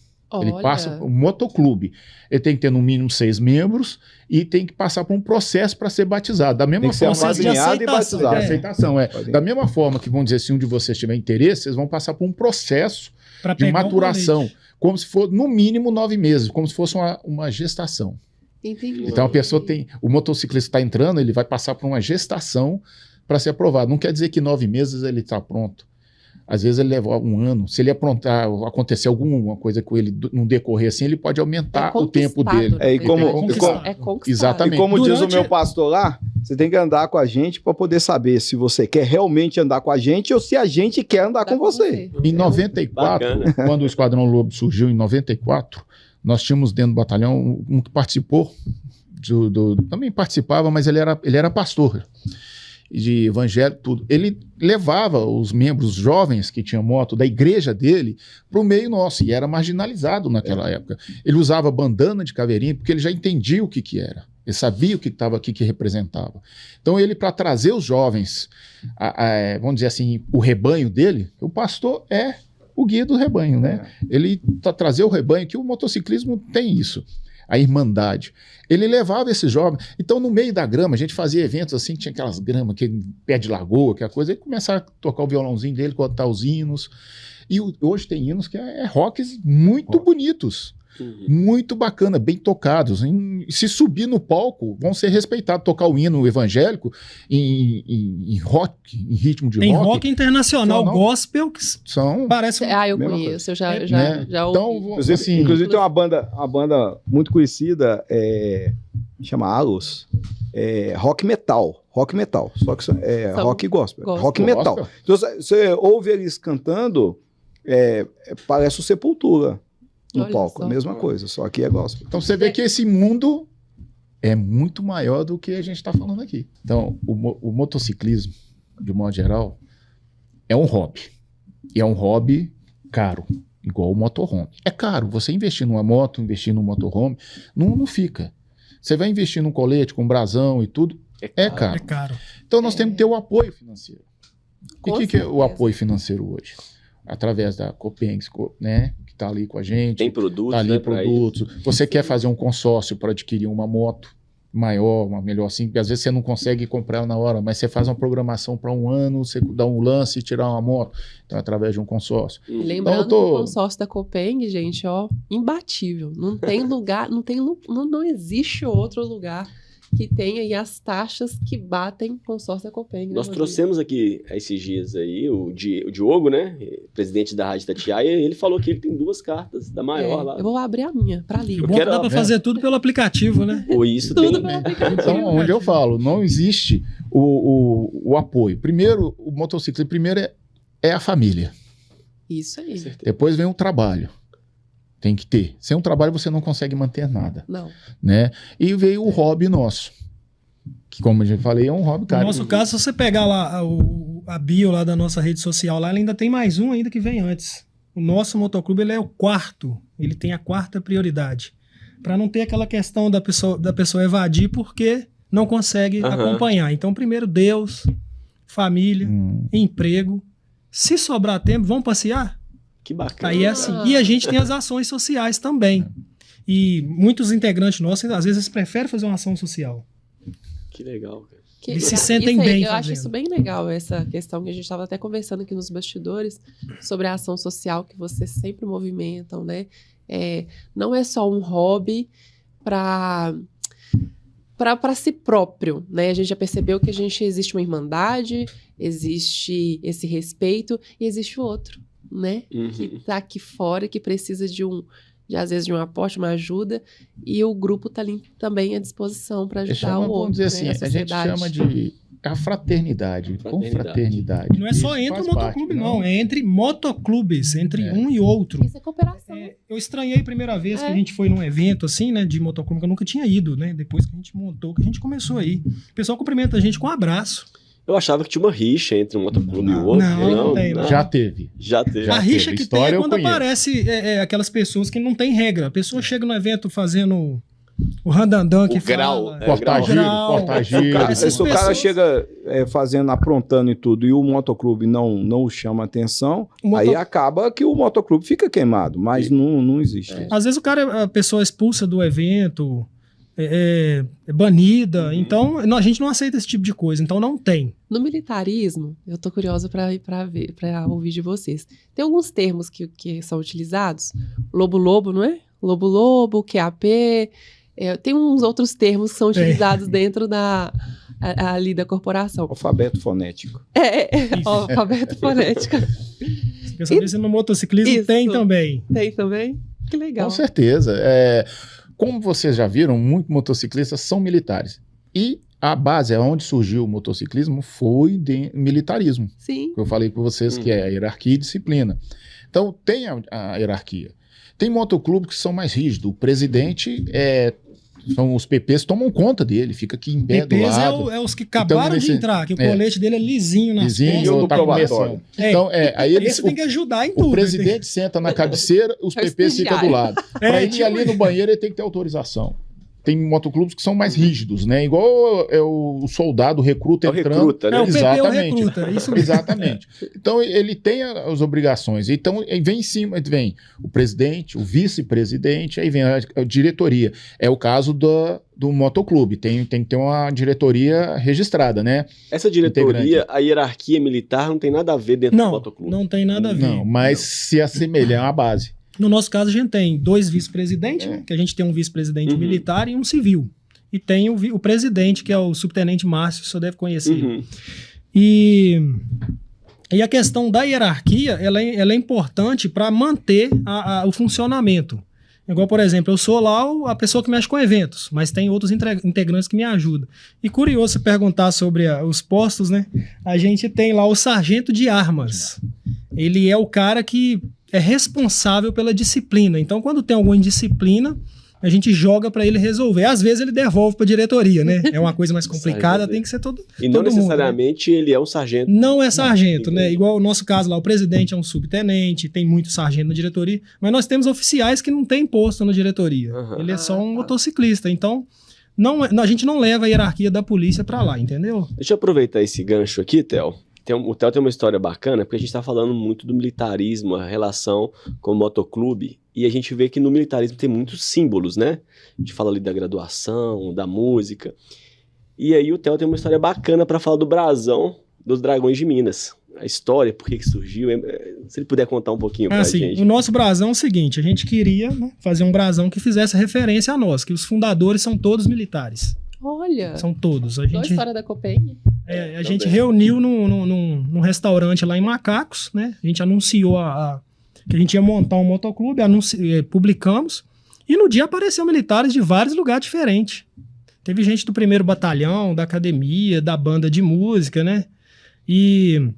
Ele passa o motoclube. Ele tem que ter no mínimo 6 membros e tem que passar por um processo para ser batizado. Da mesma forma, apadrinhado e batizado. Aceitação, Da mesma forma que, vamos dizer, se um de vocês tiver interesse, vocês vão passar por um processo de maturação, como se for no mínimo 9 meses, como se fosse uma gestação. Entendi. Então a pessoa o motociclista está entrando, ele vai passar por uma gestação para ser aprovado. Não quer dizer que 9 meses ele está pronto. Às vezes ele leva 1 ano. Se ele aprontar, acontecer alguma coisa com ele no decorrer assim, ele pode aumentar o tempo dele. É conquistado. Exatamente. E como diz o meu pastor lá, você tem que andar com a gente para poder saber se você quer realmente andar com a gente ou se a gente quer andar com você. Em 94, quando o Esquadrão Lobo surgiu em 94, nós tínhamos dentro do batalhão um que participou, também participava, mas ele era pastor. de evangélico, tudo. Ele levava os membros jovens que tinham moto da igreja dele para o meio nosso, e era marginalizado naquela época. Ele usava bandana de caveirinha porque ele já entendia o que era. Ele sabia o que estava aqui, que representava. Então ele, para trazer os jovens, vamos dizer assim, o rebanho dele, o pastor é o guia do rebanho, né? Ele trazer o rebanho, que o motociclismo tem isso. A irmandade. Ele levava esses jovens. Então, no meio da grama, a gente fazia eventos assim, tinha aquelas gramas, aquele pé de lagoa, aquela coisa. Ele começava a tocar o violãozinho dele, cantar os hinos. E hoje tem hinos que é rocks muito bonitos. Muito bacana, bem tocados. Se subir no palco, vão ser respeitados. Tocar o hino evangélico em rock, em ritmo de rock. Tem rock internacional, gospel, que são... parece... eu conheço, eu já ouvi. Então, assim, inclusive tem uma banda muito conhecida, chama Alos, rock metal. Só que rock gospel. Rock metal. Então, você ouve eles cantando, parece o Sepultura. No palco, a mesma coisa, só que é gospel. Então você vê que esse mundo é muito maior do que a gente está falando aqui. Então, o motociclismo, de modo geral, é um hobby. E é um hobby caro, igual o motorhome. É caro, você investir numa moto, investir num motorhome, não fica. Você vai investir num colete com brasão e tudo, é caro. É caro. Então nós temos que ter o apoio financeiro. E o que é o certeza. apoio financeiro hoje? Através da Copeng, né? Que está ali com a gente. Tem produtos, tá ali né, produtos. Você quer fazer um consórcio para adquirir uma moto maior, uma melhor assim, porque às vezes você não consegue comprar na hora, mas você faz uma programação para um ano, você dá um lance e tirar uma moto, então através de um consórcio. E lembrando que o consórcio da Copeng, gente, imbatível. Não tem lugar, não existe outro lugar que tenha aí as taxas que batem consórcio da Copeng. Nós trouxemos aqui esses dias aí o Diogo, né, presidente da Rádio Itatiaia, e ele falou que ele tem 2 cartas da maior lá. Eu vou abrir a minha para ali. Dá para fazer tudo pelo aplicativo, né? Ou isso Tudo tem. pelo aplicativo. Então, onde eu falo, não existe o apoio. Primeiro, o motociclismo, primeiro é a família. Isso aí. Depois vem o trabalho. Tem que ter. Sem um trabalho você não consegue manter nada. Não. Né? E veio o hobby nosso. Que, como eu já falei, é um hobby caro. No nosso caso, se você pegar lá a bio lá da nossa rede social, lá ela ainda tem mais um ainda que vem antes. O nosso motoclube ele é o 4º. Ele tem a 4ª prioridade. Para não ter aquela questão da pessoa evadir porque não consegue acompanhar. Então, primeiro Deus, família, emprego. Se sobrar tempo, vamos passear? Que bacana. Aí é assim. E a gente tem as ações sociais também. E muitos integrantes nossos, às vezes, preferem fazer uma ação social. Que legal, cara. Eles se sentem bem Eu fazendo. acho isso bem legal, essa questão que a gente estava até conversando aqui nos bastidores sobre a ação social que vocês sempre movimentam, né? Não é só um hobby para si próprio, né? A gente já percebeu que existe uma irmandade, existe esse respeito e existe o outro, né? Que tá aqui fora, que precisa às vezes de um aporte, uma ajuda, e o grupo tá ali também à disposição para ajudar o outro. Vamos dizer assim, a gente chama de a fraternidade, confraternidade. Não é só entre o motoclube, não. É entre motoclubes, entre um e outro. Isso é cooperação. Eu estranhei a primeira vez que a gente foi num evento assim, né, de motoclube, que eu nunca tinha ido, né? Depois que a gente montou, que a gente começou aí. O pessoal cumprimenta a gente com um abraço. Eu achava que tinha uma rixa entre um motoclube e o outro. Não tem. Não. Já teve. A rixa que tem é quando aparece aquelas pessoas que não tem regra. A pessoa chega no evento fazendo o randandã que fala. Porta-giro. Se o cara chega aprontando e tudo, e o motoclube não chama atenção, aí acaba que o motoclube fica queimado, mas não existe. Às vezes a pessoa expulsa do evento, é banida, então a gente não aceita esse tipo de coisa, então não tem. No militarismo, eu tô curiosa para ouvir de vocês. Tem alguns termos que são utilizados, lobo-lobo, não é? Lobo-lobo, QAP, tem uns outros termos que são utilizados dentro ali da corporação. Alfabeto fonético. Alfabeto fonético. Quer saber se no motociclismo tem também? Tem também? Que legal. Com certeza. Como vocês já viram, muitos motociclistas são militares. E a base, onde surgiu o motociclismo, foi de militarismo. Sim. Eu falei com vocês que é a hierarquia e disciplina. Então, tem a hierarquia. Tem motoclubes que são mais rígidos. O presidente São os PPs tomam conta dele, fica aqui em pé do PPs lado. é os que acabaram de entrar, que o colete dele é lisinho nas Lisinho, costas. ou tá começando. Então, aí eles, Esse tem que ajudar em tudo. o presidente senta na cabeceira, os PPs ficam do lado. Para ele ir tipo ali no banheiro, ele tem que ter autorização. Tem motoclubes que são mais rígidos, né? Igual é o soldado, o recruta entrando. Recruta, né? É o PP, Exatamente. o recruta, isso mesmo. Exatamente. Então ele tem as obrigações. Então vem em cima, vem o presidente, o vice-presidente, aí vem a diretoria. É o caso do motoclube. Tem que ter uma diretoria registrada, né? Essa diretoria, a hierarquia militar não tem nada a ver dentro do motoclube. Não tem nada a ver. Não, mas se assemelhar à base. No nosso caso, a gente tem 2 vice-presidentes, né, que a gente tem um vice-presidente militar e um civil. E tem o presidente, que é o subtenente Márcio, o senhor deve conhecer. E a questão da hierarquia, ela é importante para manter o funcionamento. Igual, por exemplo, eu sou lá a pessoa que mexe com eventos, mas tem outros integrantes que me ajudam. E curioso você perguntar sobre os postos, né? A gente tem lá o sargento de armas. Ele é o cara que é responsável pela disciplina. Então, quando tem alguma indisciplina, a gente joga para ele resolver. Às vezes ele devolve para a diretoria, né? É uma coisa mais complicada, tem que ser todo E não todo necessariamente mundo, né? ele é um sargento. Não é sargento, né? Igual o nosso caso lá, o presidente é um subtenente, tem muito sargento na diretoria, mas nós temos oficiais que não têm posto na diretoria. Ele é só um motociclista. Então, a gente não leva a hierarquia da polícia para lá, entendeu? Deixa eu aproveitar esse gancho aqui, Theo. O Theo tem uma história bacana, porque a gente está falando muito do militarismo, a relação com o motoclube, e a gente vê que no militarismo tem muitos símbolos, né? A gente fala ali da graduação, da música. E aí o Theo tem uma história bacana para falar do brasão dos Dragões de Minas. A história, por que surgiu, se ele puder contar um pouquinho pra gente. O nosso brasão é o seguinte, a gente queria, né, fazer um brasão que fizesse referência a nós, que os fundadores são todos militares. Olha. São todos. Dois fora da Copen. A gente reuniu num restaurante lá em Macacos, né? A gente anunciou que a gente ia montar um motoclube, publicamos, e no dia apareceu militares de vários lugares diferentes. Teve gente do 1º Batalhão, da academia, da banda de música, né? E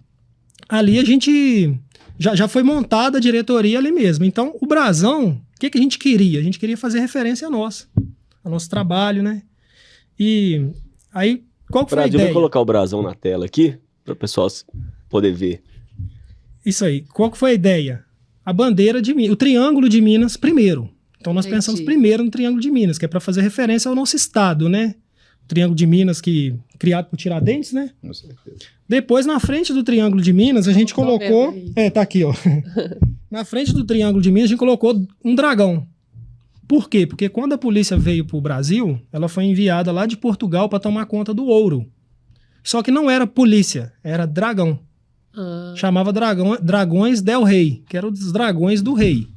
ali a gente já foi montada a diretoria ali mesmo. Então, o brasão, o que a gente queria? A gente queria fazer referência a nós, ao nosso trabalho, né? E aí, qual que foi a ideia? Eu vou colocar o brasão na tela aqui, para o pessoal poder ver. Isso aí. Qual que foi a ideia? A bandeira de Minas, o Triângulo de Minas primeiro. Então nós pensamos primeiro no Triângulo de Minas, que é para fazer referência ao nosso estado, né? O Triângulo de Minas, criado por Tiradentes, né? Com certeza. Depois, na frente do Triângulo de Minas, a gente colocou... tá aqui, ó. Na frente do Triângulo de Minas, a gente colocou um dragão. Por quê? Porque quando a polícia veio para o Brasil, ela foi enviada lá de Portugal para tomar conta do ouro. Só que não era polícia, era dragão. Chamava Dragões del Rei, que eram os dragões do rei.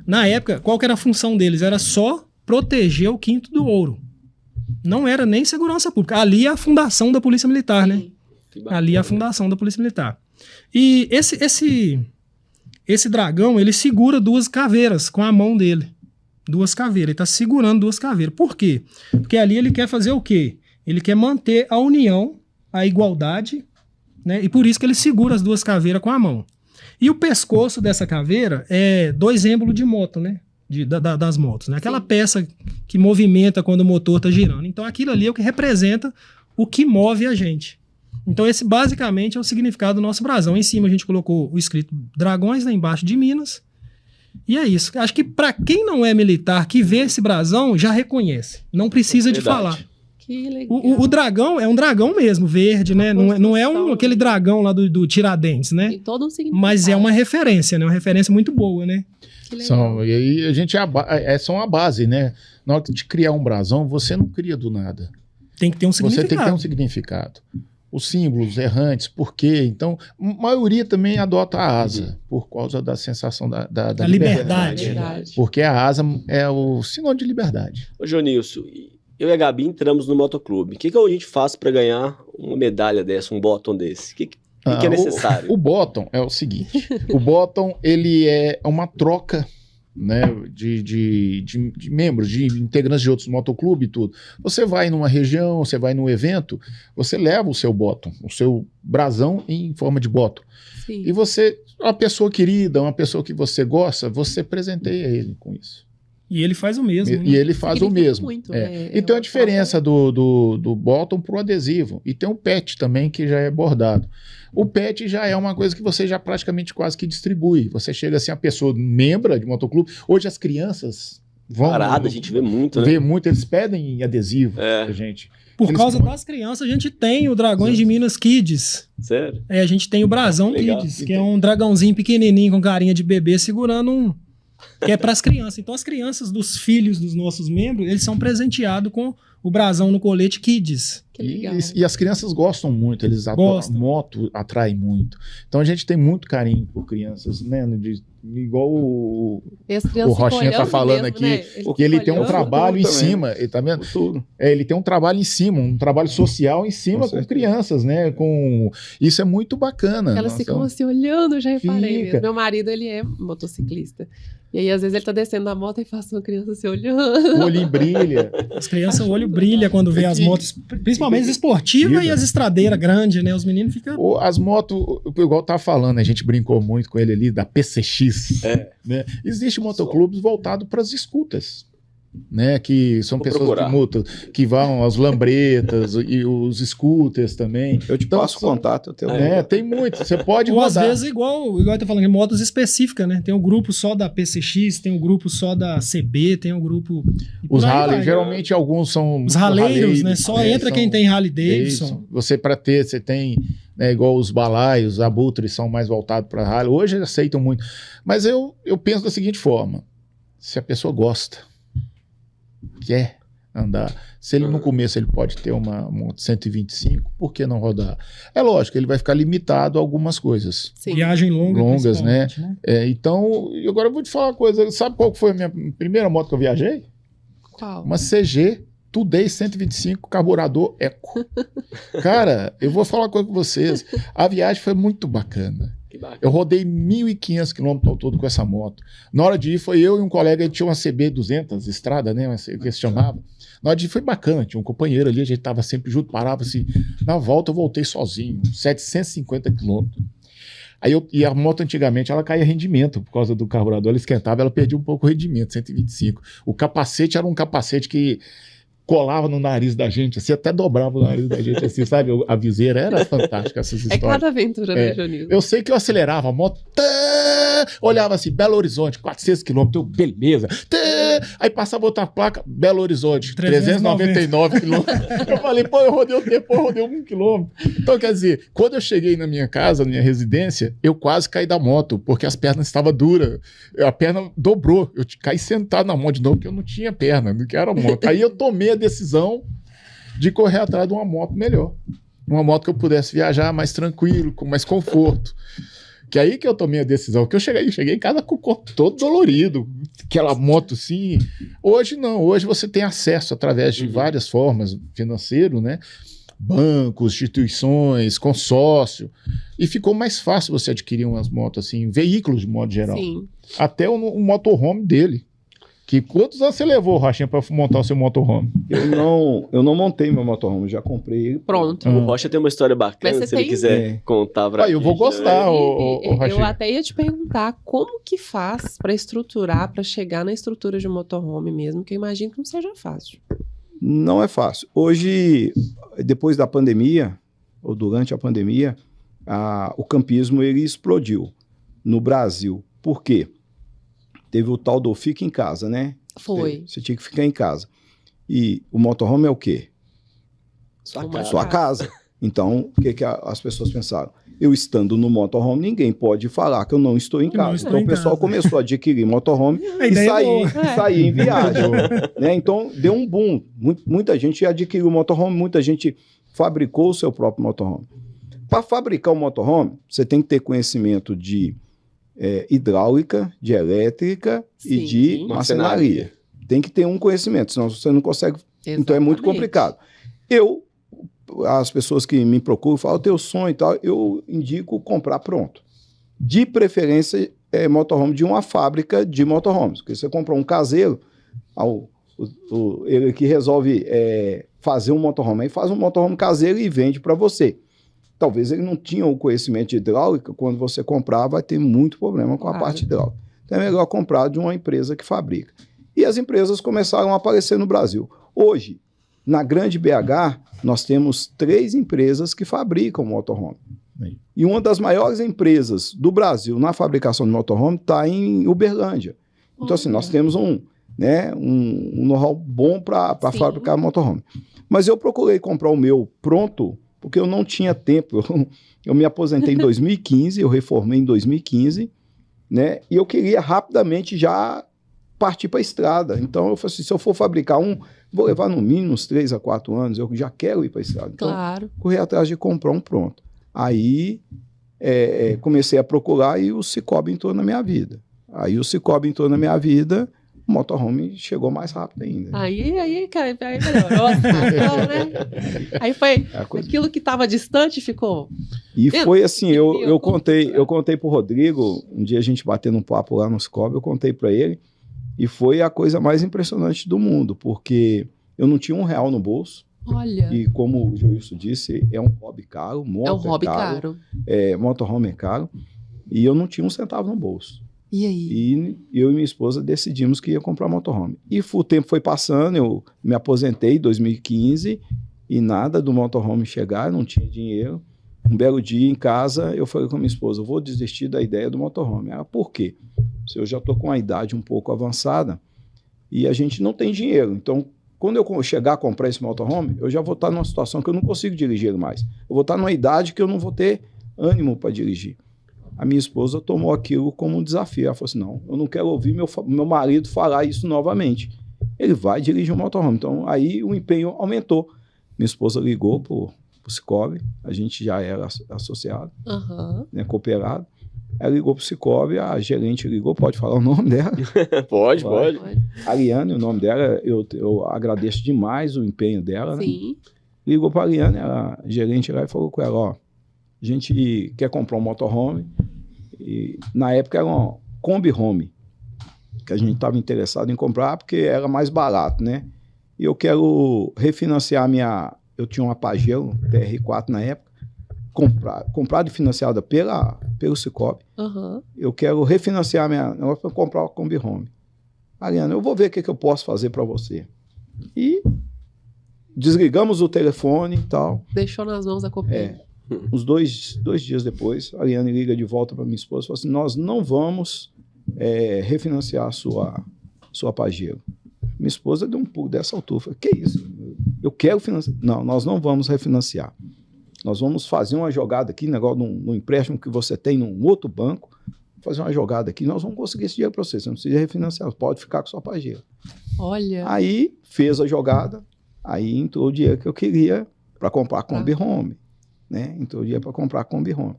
Na época, qual que era a função deles? Era só proteger o quinto do ouro. Não era nem segurança pública. Ali é a fundação da Polícia Militar, né? Ali é a fundação da Polícia Militar. E esse dragão, ele segura 2 caveiras com a mão dele. 2 caveiras. Ele está segurando 2 caveiras. Por quê? Porque ali ele quer fazer o quê? Ele quer manter a união, a igualdade, né? E por isso que ele segura as 2 caveiras com a mão. E o pescoço dessa caveira é 2 êmbolos de moto, né? Das motos, né? Aquela peça que movimenta quando o motor está girando. Então aquilo ali é o que representa o que move a gente. Então esse basicamente é o significado do nosso brasão. Em cima a gente colocou o escrito Dragões, lá embaixo de Minas. E é isso. Acho que para quem não é militar, que vê esse brasão, já reconhece. Não precisa de falar. Que legal. O dragão é um dragão mesmo, verde, né? Não é aquele dragão lá do Tiradentes, né? Tem todo um significado. Mas é uma referência, né? Uma referência muito boa, né? E aí a gente é só uma base, né? Na hora de criar um brasão, você não cria do nada. Tem que ter um significado. Você tem que ter um significado. Os símbolos errantes, por quê? Então, a maioria também adota a asa, por causa da sensação da liberdade. Porque a asa é o sinônimo de liberdade. Ô, Jonilson, eu e a Gabi entramos no motoclube. O que a gente faz para ganhar uma medalha dessa, um bottom desse? O que é necessário? O bottom é o seguinte. O bottom, ele é uma troca, né, de membros, de integrantes de outros motoclubes e tudo. Você vai numa região, você vai num evento, você leva o seu bottom, o seu brasão em forma de bottom. Sim. E você, uma pessoa querida, uma pessoa que você gosta, você presenteia ele com isso. E ele faz o mesmo. E ele faz o Significa mesmo. muito, É. né? E tem a diferença do bottom pro adesivo. E tem o PET também, que já é bordado. O PET já é uma coisa que você já praticamente quase que distribui. Você chega assim, a pessoa membra de motoclube. Hoje as crianças vão... Parada, a gente vê muito, né? Vê muito, eles pedem adesivo pra gente. Por Eles causa põem. das crianças, a gente tem o Dragões de Minas Kids. Sério? A gente tem o Brasão Legal. Kids, que é um dragãozinho pequenininho com carinha de bebê segurando um... Que é para as crianças. Então as crianças dos filhos dos nossos membros, eles são presenteados com o brasão no colete Kids. Que legal. E as crianças gostam muito, a moto atrai muito. Então a gente tem muito carinho por crianças, né? Igual o Rochinha tá falando aqui, né? porque ele tem um trabalho em também. cima, ele tá vendo? Tudo. Ele tem um trabalho em cima, um trabalho social em cima Com com certeza. crianças, né? Isso é muito bacana. Elas ficam assim olhando, eu já reparei Fica. mesmo. Meu marido, ele é motociclista. E aí, às vezes, ele tá descendo da moto e faz uma criança se olhando. O olhinho brilha. As crianças, o olho brilha quando vê as motos, principalmente as esportivas e as estradeiras grandes, né? Os meninos ficam... As motos, igual eu tava falando, a gente brincou muito com ele ali, da PCX. Né? Existem motoclubes voltados para as escutas. Né, que são Vou pessoas procurar. de moto que vão aos lambretas e os scooters também. Eu te Então, passo o contato. Eu tenho tem muito. Você pode Ou às rodar. vezes igual eu tô falando, motos específicas, né? Tem um grupo só da PCX, tem um grupo só da CB, tem um grupo... e por Os aí rally, vai. geralmente alguns são... Os raleiros, né? Só entra quem tem Harley Davidson. Isso. Você tem, né, igual os balaios, os abutres são mais voltados para rally. Hoje eles aceitam muito. Mas eu penso da seguinte forma: se a pessoa gosta, quer andar, se ele no começo ele pode ter uma 125, por que não rodar? É lógico, ele vai ficar limitado a algumas coisas. Sim. Viagem Longas, né? principalmente, né? Então, e agora eu vou te falar uma coisa. Sabe qual que foi a minha primeira moto que eu viajei? Qual? Uma CG Today 125 carburador Eco. Cara, eu vou falar uma coisa com vocês. A viagem foi muito bacana. Que bacana. Eu rodei 1.500 quilômetros ao todo com essa moto. Na hora de ir, foi eu e um colega, ele tinha uma CB 200, estrada, né? Que se chamava. Na hora de ir foi bacana, tinha um companheiro ali, a gente tava sempre junto, parava assim. Na volta eu voltei sozinho, 750 quilômetros. E a moto antigamente ela caía rendimento por causa do carburador, ela esquentava, ela perdia um pouco o rendimento, 125. O capacete era um capacete que colava no nariz da gente, assim, até dobrava o nariz da gente, assim, sabe? A viseira era fantástica, essas É histórias. cada aventura, né, Jonilson? Eu sei que eu acelerava a moto, olhava assim, Belo Horizonte, 400 quilômetros, beleza. Aí passava outra placa, Belo Horizonte, 399 quilômetros. Eu falei, pô, eu rodei o tempo, eu rodei 1 quilômetro. Então, quer dizer, quando eu cheguei na minha casa, na minha residência, eu quase caí da moto, porque as pernas estavam duras. A perna dobrou. Eu caí sentado na moto de novo, porque eu não tinha perna, não quero moto. Aí eu tomei a decisão de correr atrás de uma moto melhor. Uma moto que eu pudesse viajar mais tranquilo, com mais conforto. Que aí que eu tomei a decisão, que eu cheguei em casa com o corpo todo dolorido, aquela moto assim. Hoje não, hoje você tem acesso através de várias formas, financeiro, né? Bancos, instituições, consórcio, e ficou mais fácil você adquirir umas motos assim, veículos de modo geral. Sim. Até o motorhome dele. Que quantos anos você levou, Rochinha, para montar o seu motorhome? Eu não montei meu motorhome, já comprei ele. Pronto. O Rocha tem uma história bacana, Mas se você ele tem- quiser contar pra Eu vou gente, gostar, né? ô Eu Rochinha. até ia te perguntar como que faz para estruturar, para chegar na estrutura de um motorhome mesmo, que eu imagino que não seja fácil. Não é fácil. Hoje, depois da pandemia, ou durante a pandemia, o campismo ele explodiu no Brasil. Por quê? Teve o tal do fica em casa, né? Foi. Você tinha que ficar em casa. E o motorhome é o quê? Sua Uma casa. Sua casa. Então, o que as pessoas pensaram? Eu estando no motorhome, ninguém pode falar que eu não estou em Que não casa. estou Então, em o pessoal casa. começou a adquirir motorhome A e ideia é boa. sair em viagem. Né? Então, deu um boom. Muita gente adquiriu o motorhome, muita gente fabricou o seu próprio motorhome. Para fabricar o motorhome, você tem que ter conhecimento de hidráulica, de elétrica e Sim. de marcenaria. Tem que ter um conhecimento, senão você não consegue. Então é muito Exatamente. complicado. As pessoas que me procuram falam, o teu sonho e tal, eu indico comprar pronto. De preferência, motorhome de uma fábrica de motorhomes. Porque você compra um caseiro, ele que resolve fazer um motorhome, aí faz um motorhome caseiro e vende para você. Talvez ele não tinha o conhecimento de hidráulica, quando você comprar vai ter muito problema com a Claro. parte hidráulica. Então é melhor comprar de uma empresa que fabrica. E as empresas começaram a aparecer no Brasil. Hoje, na grande BH, nós temos 3 empresas que fabricam motorhome. Aí. E uma das maiores empresas do Brasil na fabricação de motorhome está em Uberlândia. Então, assim, nós temos um know-how bom para fabricar motorhome. Mas eu procurei comprar o meu pronto, porque eu não tinha tempo. Eu me aposentei em 2015, eu reformei em 2015, né? E eu queria rapidamente já partir para a estrada. Então, eu falei assim, se eu for fabricar vou levar no mínimo uns 3 a 4 anos, eu já quero ir para a estrada. Então, Claro. corri atrás de comprar um pronto. Aí, comecei a procurar e o Cicobi entrou na minha vida. Aí, o Cicobi entrou na minha vida, o motorhome chegou mais rápido ainda. Aí melhorou, né? Aí foi aquilo que estava distante ficou. E foi assim, eu contei pro Rodrigo, um dia a gente batendo um papo lá no Cicobi, eu contei para ele, e foi a coisa mais impressionante do mundo, porque eu não tinha R$1 no bolso. Olha. E como o Joilson disse, é um hobby caro, moto É um hobby caro. Motorhome é caro, e eu não tinha R$1 no bolso. E aí? E eu e minha esposa decidimos que ia comprar motorhome. E o tempo foi passando, eu me aposentei em 2015 e nada do motorhome chegar, não tinha dinheiro. Um belo dia em casa, eu falei com a minha esposa, eu vou desistir da ideia do motorhome. Ela, por quê? Se eu já estou com a idade um pouco avançada e a gente não tem dinheiro. Então, quando eu chegar a comprar esse motorhome, eu já vou estar numa situação que eu não consigo dirigir mais. Eu vou estar numa idade que eu não vou ter ânimo para dirigir. A minha esposa tomou aquilo como um desafio. Ela falou assim, não, eu não quero ouvir meu marido falar isso novamente. Ele vai dirigir um motorhome. Então, aí o empenho aumentou. Minha esposa ligou para o Cicobi, a gente já era associado, né, cooperado. Ela ligou para o Cicobi, a gerente ligou, pode falar o nome dela? Pode. Ariane, o nome dela, eu agradeço demais o empenho dela. Sim. Né? Ligou para a Ariane, a gerente lá, e falou com ela, ó, a gente quer comprar um motorhome, e na época era uma Kombi Home, que a gente estava interessado em comprar porque era mais barato, né? E eu quero refinanciar eu tinha uma Pajero TR4 na época, comprada e financiada pelo Cicobi. Eu quero refinanciar negócio para comprar uma Kombi Home. Ariana, eu vou ver o que eu posso fazer para você. E desligamos o telefone e tal. Deixou nas mãos da companhia. Uns dois dias depois, a Ariane liga de volta para minha esposa e fala assim, nós não vamos refinanciar a sua Pajero. Minha esposa deu um pulo dessa altura. Falei, que isso? Eu quero financiar. Não, nós não vamos refinanciar. Nós vamos fazer uma jogada aqui, negócio no empréstimo que você tem num outro banco, fazer uma jogada aqui, nós vamos conseguir esse dinheiro para você. Você não precisa refinanciar, pode ficar com sua Pajero. Olha. Aí fez a jogada, aí entrou o dinheiro que eu queria para comprar a Kombi Home. Né? Entrou o dinheiro para comprar a Kombi Home.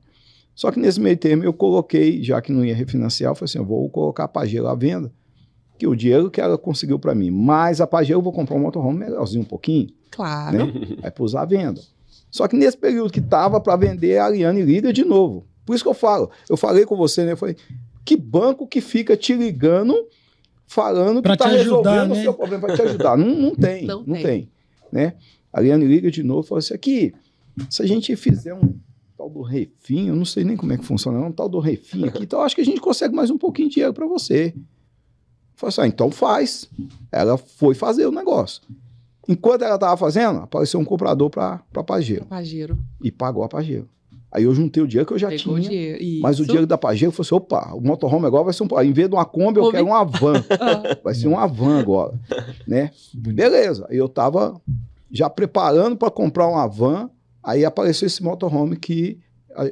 Só que nesse meio termo eu coloquei, já que não ia refinanciar, eu falei assim, eu vou colocar a Pajero à venda, que o dinheiro que ela conseguiu para mim, mais a Pajero eu vou comprar um motorhome melhorzinho um pouquinho. Claro. Né? Aí pus à venda. Só que nesse período que estava para vender, a Ariane liga de novo. Por isso que eu falei com você, né? Eu falei, que banco que fica te ligando, falando que está resolvendo o seu problema para te ajudar? Não tem. Não tem. Né? A Ariane liga de novo e falou assim, aqui, se a gente fizer um tal do refim, eu não sei nem como é que funciona, um tal do refim aqui, então eu acho que a gente consegue mais um pouquinho de dinheiro para você. Eu falei assim, então faz. Ela foi fazer o negócio. Enquanto ela estava fazendo, apareceu um comprador para Pajero. E pagou a Pajero. Aí eu juntei o dinheiro que eu já tinha. Mas o dinheiro da Pajero, eu falei assim, opa, o motorhome agora vai ser em vez de uma Kombi, eu quero uma van. Vai ser uma van agora. Né? Beleza. Aí eu estava já preparando para comprar uma van, aí apareceu esse motorhome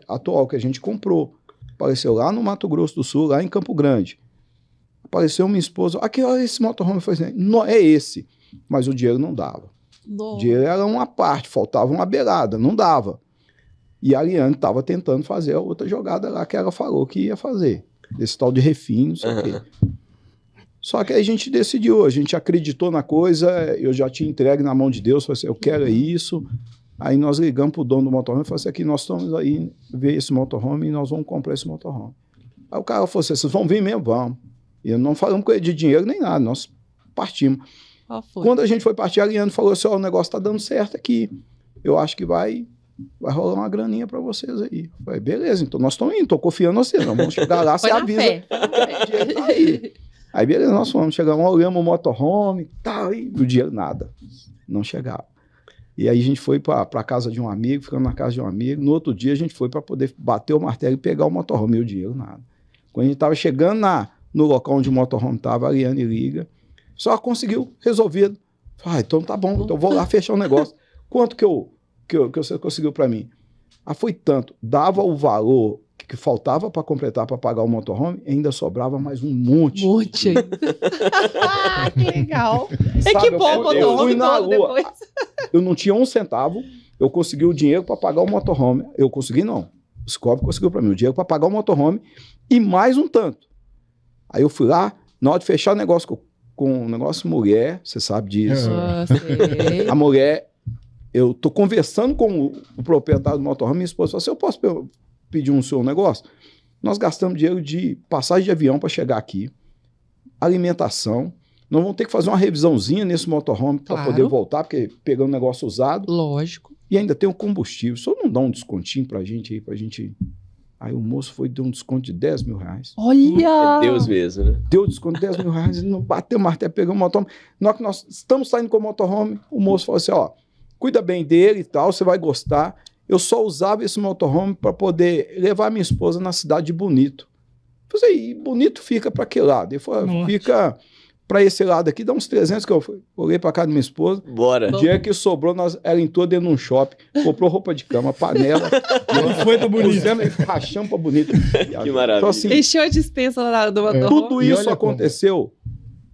atual que a gente comprou. Apareceu lá no Mato Grosso do Sul, lá em Campo Grande. Apareceu minha esposa, aqui, olha esse motorhome. Eu falei assim, não, é esse. Mas o dinheiro não dava. O dinheiro era uma parte, faltava uma beirada, não dava. E a Ariane estava tentando fazer a outra jogada lá que ela falou que ia fazer. Esse tal de refim, não sei o quê. Só que aí a gente decidiu, a gente acreditou na coisa, eu já tinha entregue na mão de Deus, falei assim, eu quero isso. Aí nós ligamos para o dono do motorhome e falamos assim, aqui, nós estamos aí ver esse motorhome e nós vamos comprar esse motorhome. Aí o cara falou assim, vocês vão vir mesmo? Vamos. E não falamos com ele de dinheiro nem nada, nós partimos. Quando a gente foi partir, a Ariane falou assim, o negócio está dando certo aqui. Eu acho que vai rolar uma graninha para vocês aí. Eu falei, beleza, então nós estamos indo, estou confiando em você, nós vamos chegar lá, você avisa. Tá aí. Aí, beleza, nós fomos, chegamos, olhamos o motorhome, tal, e o dinheiro nada. Não chegava. E aí a gente foi para a casa de um amigo, ficamos na casa de um amigo. No outro dia a gente foi para poder bater o martelo e pegar o motorhome, e o dinheiro nada. Quando a gente estava chegando no local onde o motorhome estava, a Ariane liga, só conseguiu, resolvido. Então tá bom, então vou lá fechar o negócio. Quanto que você conseguiu para mim? Foi tanto. Dava o valor que faltava para completar, para pagar o motorhome, ainda sobrava mais um monte. Que legal. Equipou o motorhome todo depois. Eu não tinha um centavo, eu consegui o dinheiro para pagar o motorhome. Eu consegui não. O Cicobi conseguiu para mim o dinheiro para pagar o motorhome e mais um tanto. Aí eu fui lá, na hora de fechar o negócio com o negócio mulher, você sabe disso. Sei. A mulher, eu tô conversando com o proprietário do motorhome, minha esposa falou assim, eu posso pedir um seu negócio? Nós gastamos dinheiro de passagem de avião para chegar aqui, alimentação, nós vamos ter que fazer uma revisãozinha nesse motorhome para poder voltar, porque pegando um negócio usado. Lógico. E ainda tem o combustível. Só não dá um descontinho pra gente aí, pra gente... Aí o moço deu um desconto de 10 mil reais. Olha! É Deus mesmo, né? Deu desconto de 10 mil reais, ele não bateu o martelo, pegou o motorhome. Na hora que nós estamos saindo com o motorhome, o moço falou assim, cuida bem dele e tal, você vai gostar. Eu só usava esse motorhome para poder levar minha esposa na cidade de Bonito. Eu falei, e Bonito fica para que lado? Ele falou, fica para esse lado aqui, dá uns 300 que eu olhei para casa da minha esposa. Bora. O dia que sobrou, ela entrou dentro de um shopping, comprou roupa de cama, panela. E foi pra Bonito. Rachamos pra Bonito. Que maravilha. Então, assim, encheu a dispensa lá do motorhome. tudo isso aconteceu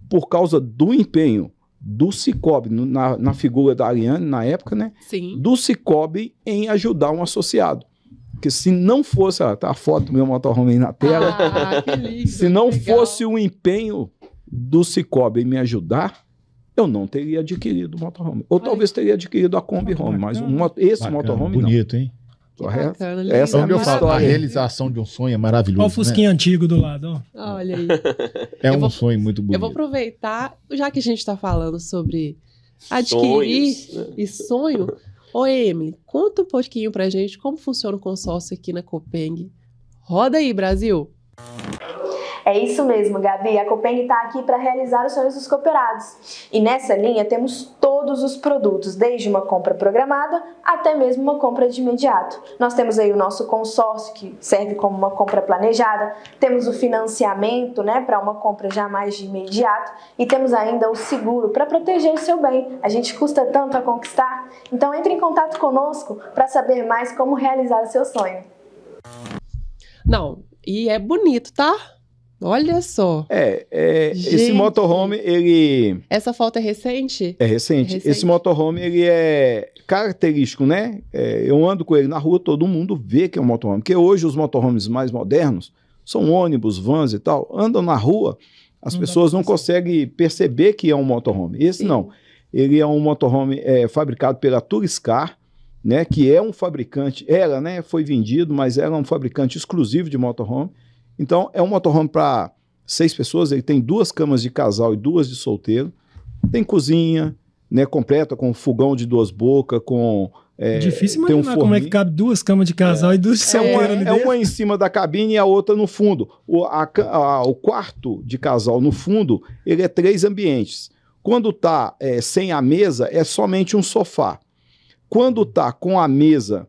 por causa do empenho do Cicobi, na figura da Ariane, na época, né? Sim. Do Cicobi em ajudar um associado. Porque se não fosse, tá a foto do meu motorhome aí na tela, Que lindo, se não legal. fosse o empenho do Cicobi em me ajudar, eu não teria adquirido o motorhome. Ou talvez teria adquirido a Kombi Home, mas esse Bacana, motorhome bonito, hein? não. Correto? Bacana, Essa é a Então, minha eu falo, a história. realização de um sonho é maravilhoso. Olha o Fusquinha antigo do lado, ó. Olha aí. É Eu um vou- sonho muito bonito. Eu vou aproveitar, já que a gente está falando sobre adquirir Sonhos, né? e sonho. Ô, Emily, conta um pouquinho pra gente como funciona o consórcio aqui na Copeng. Roda aí, Brasil. É isso mesmo, Gabi. A Copeng está aqui para realizar os sonhos dos cooperados. E nessa linha temos todos os produtos, desde uma compra programada até mesmo uma compra de imediato. Nós temos aí o nosso consórcio, que serve como uma compra planejada. Temos o financiamento, né, para uma compra já mais de imediato. E temos ainda o seguro para proteger o seu bem. A gente custa tanto a conquistar. Então entre em contato conosco para saber mais como realizar o seu sonho. Não, e é bonito, tá? Olha só. Esse Gente. motorhome, ele Essa foto é recente? é recente. Recente. Esse motorhome, ele é característico, né? Eu ando com ele na rua, todo mundo vê que é um motorhome. Porque hoje os motorhomes mais modernos são ônibus, vans e tal. Andam na rua, as Não dá pessoas pra não perceber. conseguem perceber que é um motorhome. Esse Sim. não. Ele é um motorhome fabricado pela Turiscar, né? Que é um fabricante, né? Foi vendido, mas era um fabricante exclusivo de motorhome. Então, é um motorhome para 6 pessoas, ele tem 2 camas de casal e 2 de solteiro. Tem cozinha, né, completa, com fogão de 2 bocas, com... Difícil tem imaginar como é que forninho. cabe 2 camas de casal e 2 de solteiro ali É dentro. uma em cima da cabine e a outra no fundo. O quarto de casal no fundo, ele é 3 ambientes. Quando tá sem a mesa, é somente um sofá. Quando tá com a mesa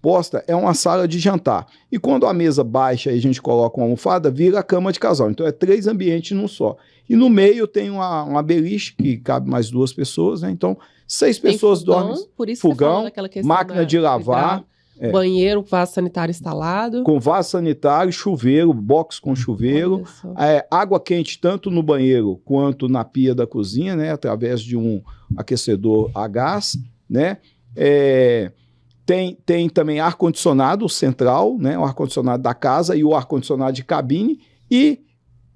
posta, é uma sala de jantar. E quando a mesa baixa e a gente coloca uma almofada, vira a cama de casal. Então é 3 ambientes num só. E no meio tem uma beliche, que cabe mais 2 pessoas, né? Então 6 Tem pessoas fogão, dormem. por isso fogão, você falou daquela questão máquina de lavar, banheiro, vaso sanitário instalado. com vaso sanitário, chuveiro, box com chuveiro. Olha só. Água quente tanto no banheiro quanto na pia da cozinha, né? Através de um aquecedor a gás, né? Tem também ar-condicionado central, né? O ar-condicionado da casa e o ar-condicionado de cabine. E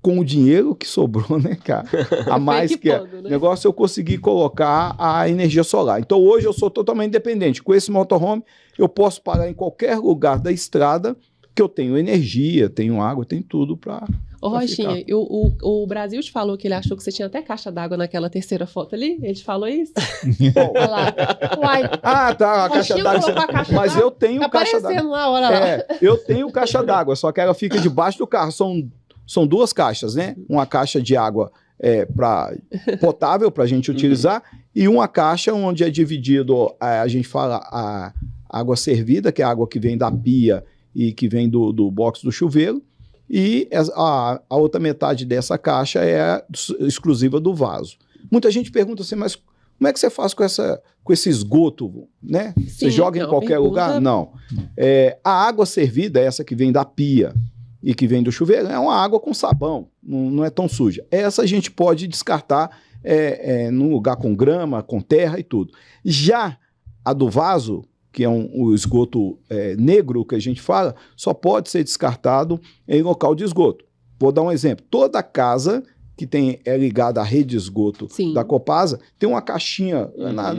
com o dinheiro que sobrou, né, cara? A mais que equipando, né? o negócio eu consegui colocar a energia solar. Então hoje eu sou totalmente independente. Com esse motorhome eu posso parar em qualquer lugar da estrada que eu tenho energia, tenho água, tenho tudo para... Ô, Rochinha, o Brasil te falou que ele achou que você tinha até caixa d'água naquela terceira foto ali? Ele te falou isso? Olha lá. Uai, Ah, tá, a caixa Rochinha d'água. colocou a caixa Mas d'água. eu tenho tá caixa d'água. aparecendo lá, olha lá. Eu tenho caixa d'água, só que ela fica debaixo do carro. São são 2 caixas, né? Uma caixa de água potável para a gente utilizar e uma caixa onde é dividido, a gente fala, a água servida, que é a água que vem da pia e que vem do box do chuveiro, e a outra metade dessa caixa é exclusiva do vaso. Muita gente pergunta assim, mas como é que você faz com esse esgoto, né? Sim, você joga em qualquer lugar? Não. A água servida, essa que vem da pia e que vem do chuveiro, é uma água com sabão, não é tão suja. Essa a gente pode descartar num lugar com grama, com terra e tudo. Já a do vaso, que é o esgoto negro que a gente fala, só pode ser descartado em local de esgoto. Vou dar um exemplo. Toda casa que é ligada à rede de esgoto da Copasa tem uma caixinha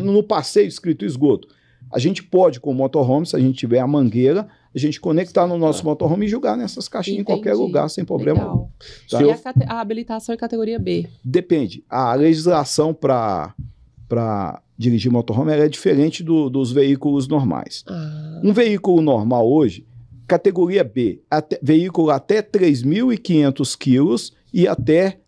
no passeio escrito esgoto. A gente pode, com o motorhome, se a gente tiver a mangueira, a gente conectar no nosso motorhome e jogar nessas caixinhas em qualquer lugar, sem problema. Legal. Tá? E a habilitação é categoria B? Depende. A legislação para dirigir motorhome é diferente dos veículos normais. Um veículo normal hoje, categoria B, veículo até 3.500 quilos e até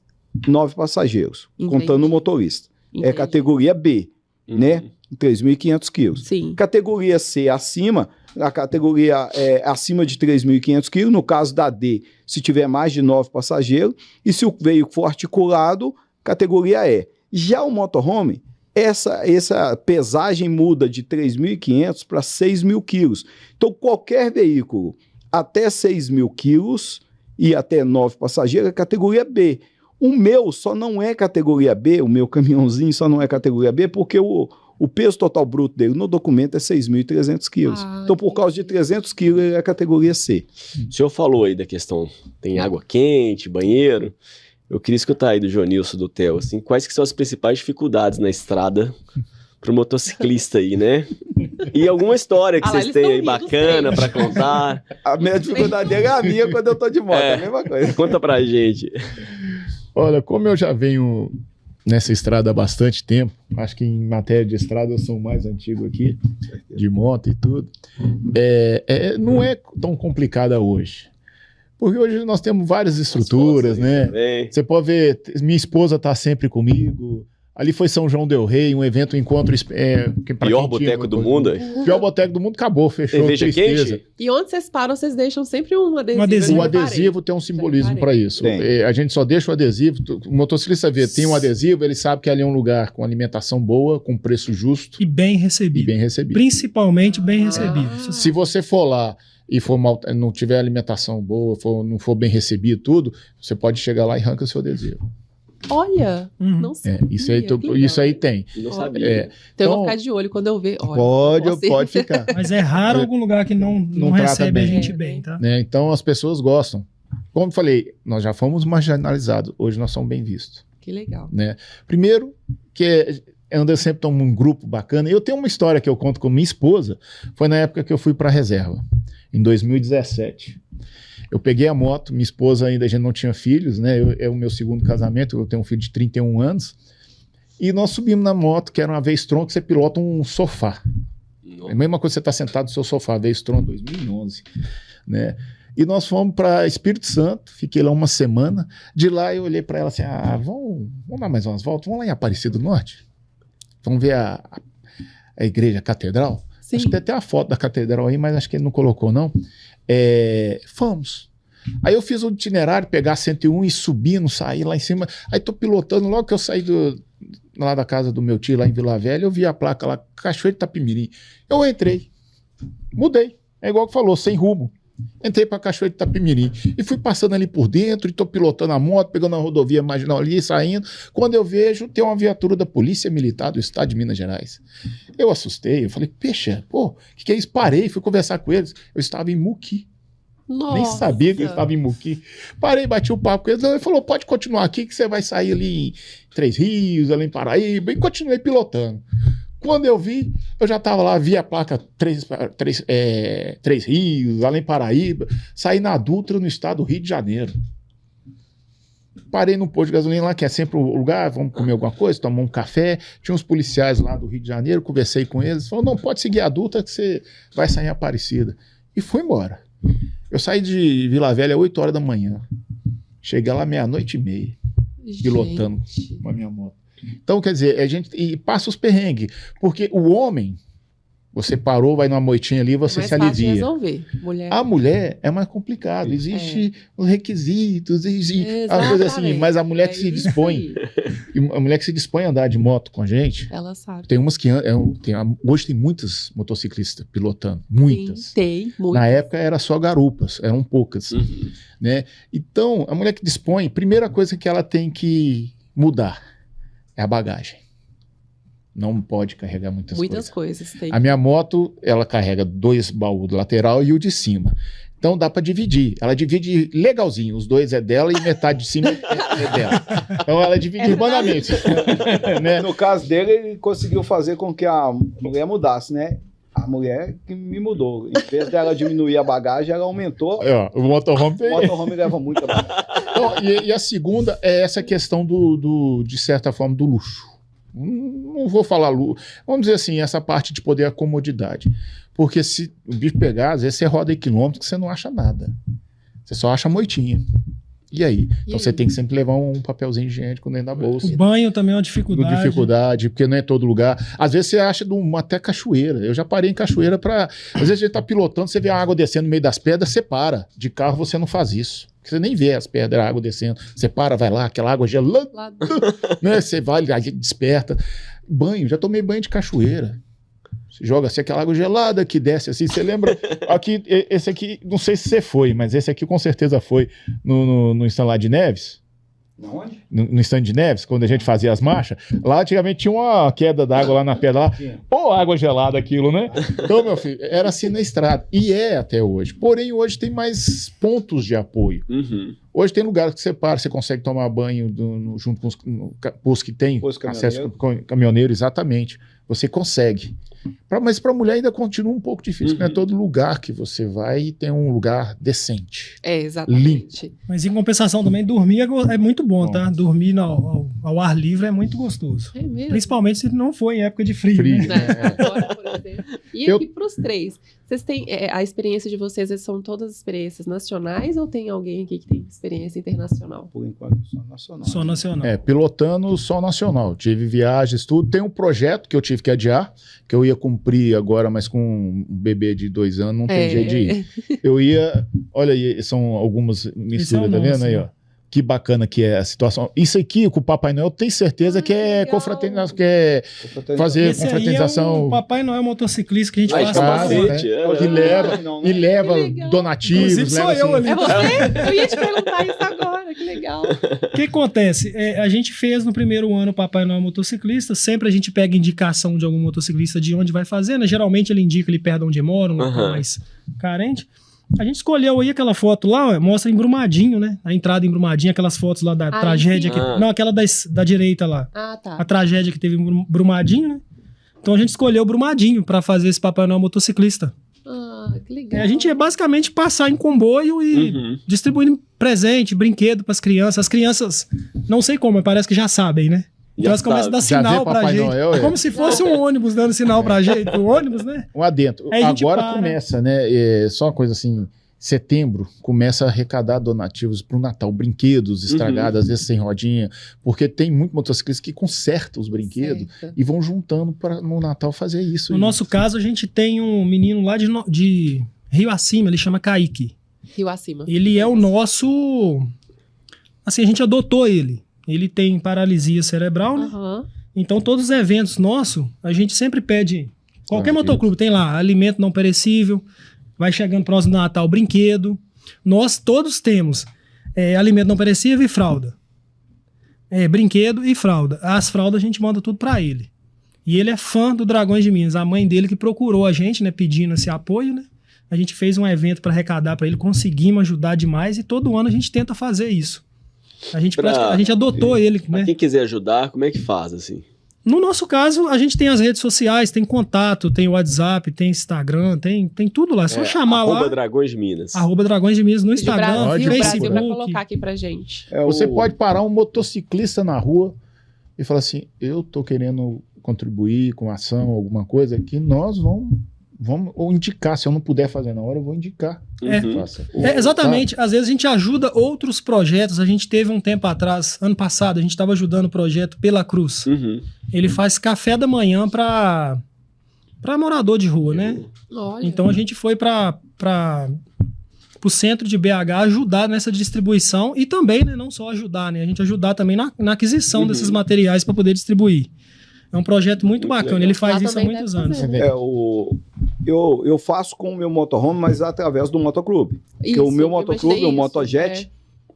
9 passageiros, contando o motorista. É categoria B, né? 3.500 quilos. Sim. Categoria C acima, a categoria acima de 3.500 quilos, no caso da D, se tiver mais de 9 passageiros, e se o veículo for articulado, categoria E. Já o motorhome, essa pesagem muda de 3.500 para 6.000 quilos. Então, qualquer veículo até 6.000 quilos e até 9 passageiros é categoria B. O meu só não é categoria B, o meu caminhãozinho só não é categoria B, porque o peso total bruto dele no documento é 6.300 quilos. Então, por causa de 300 quilos, ele é categoria C. O senhor falou aí da questão, tem água quente, banheiro. Eu queria escutar aí do Jonilson, do Theo, assim, quais que são as principais dificuldades na estrada pro motociclista aí, né? E alguma história que vocês têm aí bacana para contar. A minha dificuldade é a minha quando eu tô de moto, é a mesma coisa. Conta pra gente. Olha, como eu já venho nessa estrada há bastante tempo, acho que em matéria de estrada eu sou o mais antigo aqui, de moto e tudo, não é tão complicada hoje. Porque hoje nós temos várias estruturas, né? Também. Você pode ver, minha esposa está sempre comigo. Ali foi São João del Rei, um evento, encontro... Pior boteco do mundo? Pior boteco do mundo, acabou, fechou. Cerveja quente? E onde vocês param, vocês deixam sempre um adesivo. O adesivo tem um simbolismo para isso. A gente só deixa o adesivo, o motociclista vê, tem um adesivo, ele sabe que ali é um lugar com alimentação boa, com preço justo. E bem recebido. Principalmente bem recebido. Se você for lá e não tiver alimentação boa, não for bem recebido tudo, você pode chegar lá e arranca o seu adesivo. Olha, não sabia. Isso aí tem. Não sabia. Então eu vou ficar de olho quando eu ver. Olha, pode ficar. Mas é raro algum lugar que não recebe a gente bem, tá? Então as pessoas gostam. Como eu falei, nós já fomos marginalizados, hoje nós somos bem vistos. Que legal. Né? Primeiro, que anda sempre um grupo bacana. Eu tenho uma história que eu conto com minha esposa, foi na época que eu fui para a reserva, em 2017. Eu peguei a moto, minha esposa ainda, a gente não tinha filhos, né? É o meu segundo casamento, eu tenho um filho de 31 anos. E nós subimos na moto, que era uma Vestron, que você pilota um sofá. É a mesma coisa que você está sentado no seu sofá, Vestron 2011, né? E nós fomos para Espírito Santo, fiquei lá uma semana. De lá eu olhei para ela assim, vamos dar mais umas voltas, vamos lá em Aparecida do Norte? Vamos ver a igreja, a catedral? Sim. Acho que tem até a foto da catedral aí, mas acho que ele não colocou, não. Fomos. Aí eu fiz o itinerário, pegar 101 e subindo, sair lá em cima. Aí tô pilotando, logo que eu saí lá da casa do meu tio, lá em Vila Velha, eu vi a placa lá, Cachoeiro de Itapimirim. Eu entrei, mudei. É igual que falou, sem rumo. Entrei para Cachoeiro de Itapimirim e fui passando ali por dentro e tô pilotando a moto, pegando a rodovia marginal ali, saindo. Quando eu vejo, tem uma viatura da Polícia Militar do Estado de Minas Gerais. Eu assustei, eu falei, pexa, o que é isso? Parei, fui conversar com eles. Eu estava em Muqui. Nossa. Nem sabia que eu estava em Muqui. Parei, bati o papo com eles. Ele falou, pode continuar aqui que você vai sair ali em Três Rios, ali em Paraíba. E continuei pilotando. Quando eu vi, eu já estava lá, vi a placa Três Rios, além Paraíba, saí na Dutra, no estado do Rio de Janeiro. Parei num posto de gasolina lá, que é sempre o lugar, vamos comer alguma coisa, tomar um café. Tinha uns policiais lá do Rio de Janeiro, conversei com eles, falaram, não, pode seguir a Dutra que você vai sair em Aparecida. E fui embora. Eu saí de Vila Velha às 8 horas da manhã. Cheguei lá 00:30, pilotando com a minha moto. Então, quer dizer, a gente e passa os perrengues, porque o homem, você parou, vai numa moitinha ali, você se alivia. Resolver. A mulher é mais complicado, existe os requisitos, existe as coisas assim, mas a mulher que se dispõe, a mulher que se dispõe a andar de moto com a gente, ela sabe. tem umas que hoje tem muitas motociclistas pilotando, muitas. Tem muitas. Na época era só garupas, eram poucas, né? Então, a mulher que dispõe, primeira coisa que ela tem que mudar é a bagagem. Não pode carregar muitas coisas. Tem. A minha moto, ela carrega 2 baús do lateral e o de cima. Então dá para dividir. Ela divide legalzinho. Os 2 é dela e metade de cima é dela. Então ela divide urbanamente. Né? No caso dele, ele conseguiu fazer com que a mulher mudasse, né? A mulher que me mudou. Em vez dela diminuir a bagagem, ela aumentou. O motorhome O motorhome leva muito a bagagem. Então, e a segunda é essa questão de certa forma, do luxo. Não vou falar luxo. Vamos dizer assim, essa parte de poder a comodidade. Porque se o bicho pegar, às vezes você roda em quilômetros que você não acha nada. Você só acha moitinha. E aí? Então você tem que sempre levar um papelzinho higiênico dentro da bolsa. O banho também é uma dificuldade. Porque não é todo lugar. Às vezes você acha até cachoeira. Eu já parei em cachoeira para... Às vezes a gente tá pilotando, você vê a água descendo no meio das pedras, você para. De carro você não faz isso. Você nem vê as pedras, a água descendo. Você para, vai lá, aquela água gelada. Né? Você vai, desperta. Banho, já tomei banho de cachoeira. Você joga assim aquela água gelada que desce assim. Você lembra? Aqui, esse aqui, não sei se você foi, mas esse aqui com certeza foi no stand lá de Neves. Onde? No stand de Neves, quando a gente fazia as marchas. Lá antigamente tinha uma queda d'água lá na pedra lá. Pô, água gelada aquilo, né? Então, meu filho, era assim na estrada. E é até hoje. Porém, hoje tem mais pontos de apoio. Hoje tem lugares que você para, você consegue tomar banho junto com os postos que tem acesso com caminhoneiro, exatamente. Você consegue. Mas para a mulher ainda continua um pouco difícil, não é todo lugar que você vai e tem um lugar decente. Exatamente. Limpo. Mas em compensação também, dormir é muito bom, tá? Dormir ao ar livre é muito gostoso. É mesmo? Principalmente se não for em época de frio. Né? Agora, por exemplo. E aqui para os 3, vocês têm a experiência de vocês, são todas experiências nacionais ou tem alguém aqui que tem experiência internacional? Por enquanto, só nacional. Só nacional. Pilotando só nacional. Tive viagens, tudo. Tem um projeto que eu tive que adiar, que eu ia cumprir agora, mas com um bebê de 2 anos, não tem jeito de ir. Eu ia... Olha aí, são algumas misturas, tá vendo aí, ó? Que bacana que é a situação. Isso aqui com o Papai Noel, eu tenho certeza que é confraternização, que é fazer Esse confraternização. Aí é o Papai Noel motociclista que a gente faz. capacete, E leva donativos. Inclusive sou eu ali. É você? Eu ia te perguntar isso agora, que legal. O que acontece? A gente fez no primeiro ano o Papai Noel motociclista, sempre a gente pega indicação de algum motociclista de onde vai fazer, né? Geralmente ele indica ali perto de onde mora, um local mais carente. A gente escolheu aí aquela foto lá, mostra em Brumadinho, né? A entrada em Brumadinho, aquelas fotos lá da tragédia. Não, aquela da direita lá. Tá. A tragédia que teve em Brumadinho, né? Então a gente escolheu Brumadinho pra fazer esse Papai Noel motociclista. Que legal. A gente ia basicamente passar em comboio e distribuindo presente, brinquedo pras crianças. As crianças, não sei como, mas parece que já sabem, né? Então elas começam a dar sinal pra gente. Noel, como se fosse um ônibus dando sinal pra gente. O ônibus, né? Um adentro. Agora começa, né? Só uma coisa assim. Setembro começa a arrecadar donativos para o Natal, brinquedos estragados, às vezes sem rodinha, porque tem muito motociclista que conserta os brinquedos e vão juntando para no Natal fazer isso. No nosso caso, a gente tem um menino lá de Rio Acima, ele chama Kaique. Rio Acima. Ele é o nosso... Assim, a gente adotou ele. Ele tem paralisia cerebral, né? Então, todos os eventos nossos, a gente sempre pede... Qualquer motoclube tem lá, alimento não perecível, vai chegando próximo do Natal, brinquedo. Nós todos temos alimento não perecível e fralda. Brinquedo e fralda. As fraldas a gente manda tudo pra ele. E ele é fã do Dragões de Minas. A mãe dele que procurou a gente, né, pedindo esse apoio, né? A gente fez um evento para arrecadar para ele, conseguimos ajudar demais e todo ano a gente tenta fazer isso. A gente adotou ele, né? Pra quem quiser ajudar, como é que faz, assim? No nosso caso, a gente tem as redes sociais, tem contato, tem WhatsApp, tem Instagram, tem tudo lá. É só chamar lá. ¡Dragões de Minas. @Dragões de Minas no Instagram, Brasil, Facebook. Vai colocar aqui pra gente. Você pode parar um motociclista na rua e falar assim, eu tô querendo contribuir com ação, alguma coisa, que nós vamos vamos ou indicar. Se eu não puder fazer na hora, eu vou indicar. Faça. Exatamente. Às vezes a gente ajuda outros projetos. A gente teve um tempo atrás, ano passado, a gente estava ajudando o projeto Pela Cruz. Ele faz café da manhã para morador de rua, né? Olha. Então a gente foi para o centro de BH ajudar nessa distribuição e também, né, não só ajudar, né? A gente ajudar também na aquisição desses materiais para poder distribuir. É um projeto muito bacana. legal. Ele faz Lá isso há também muitos deve anos. fazer. Eu faço com o meu motorhome, mas através do motoclube. Porque Isso, o meu eu motoclube, imaginei o Motojet,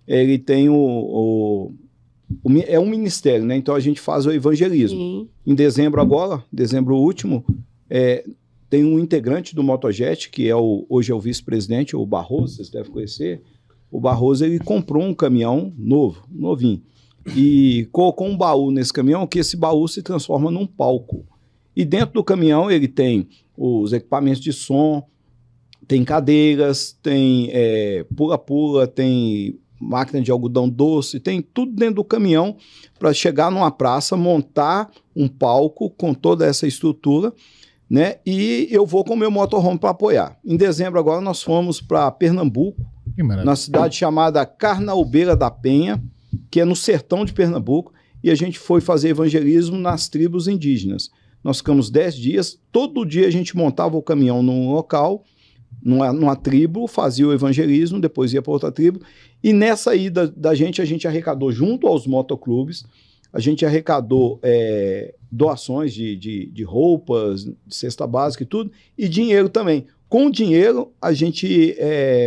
ele tem é um ministério, né? Então a gente faz o evangelismo. Sim. Em dezembro agora, dezembro último, tem um integrante do Motojet, que hoje é o vice-presidente, o Barroso, vocês devem conhecer. O Barroso, ele comprou um caminhão novinho. E colocou um baú nesse caminhão, que esse baú se transforma num palco. E dentro do caminhão ele tem os equipamentos de som, tem cadeiras, tem pula-pula, tem máquina de algodão doce, tem tudo dentro do caminhão para chegar numa praça, montar um palco com toda essa estrutura, né? E eu vou com o meu motorhome para apoiar. Em dezembro agora nós fomos para Pernambuco, Que maravilha. na cidade chamada Carnaúbeira da Penha, que é no sertão de Pernambuco, e a gente foi fazer evangelismo nas tribos indígenas. Nós ficamos 10 dias, todo dia a gente montava o caminhão num local, numa tribo, fazia o evangelismo, depois ia para outra tribo, e nessa ida a gente arrecadou junto aos motoclubes, a gente arrecadou doações de roupas, de cesta básica e tudo, e dinheiro também. Com o dinheiro, a gente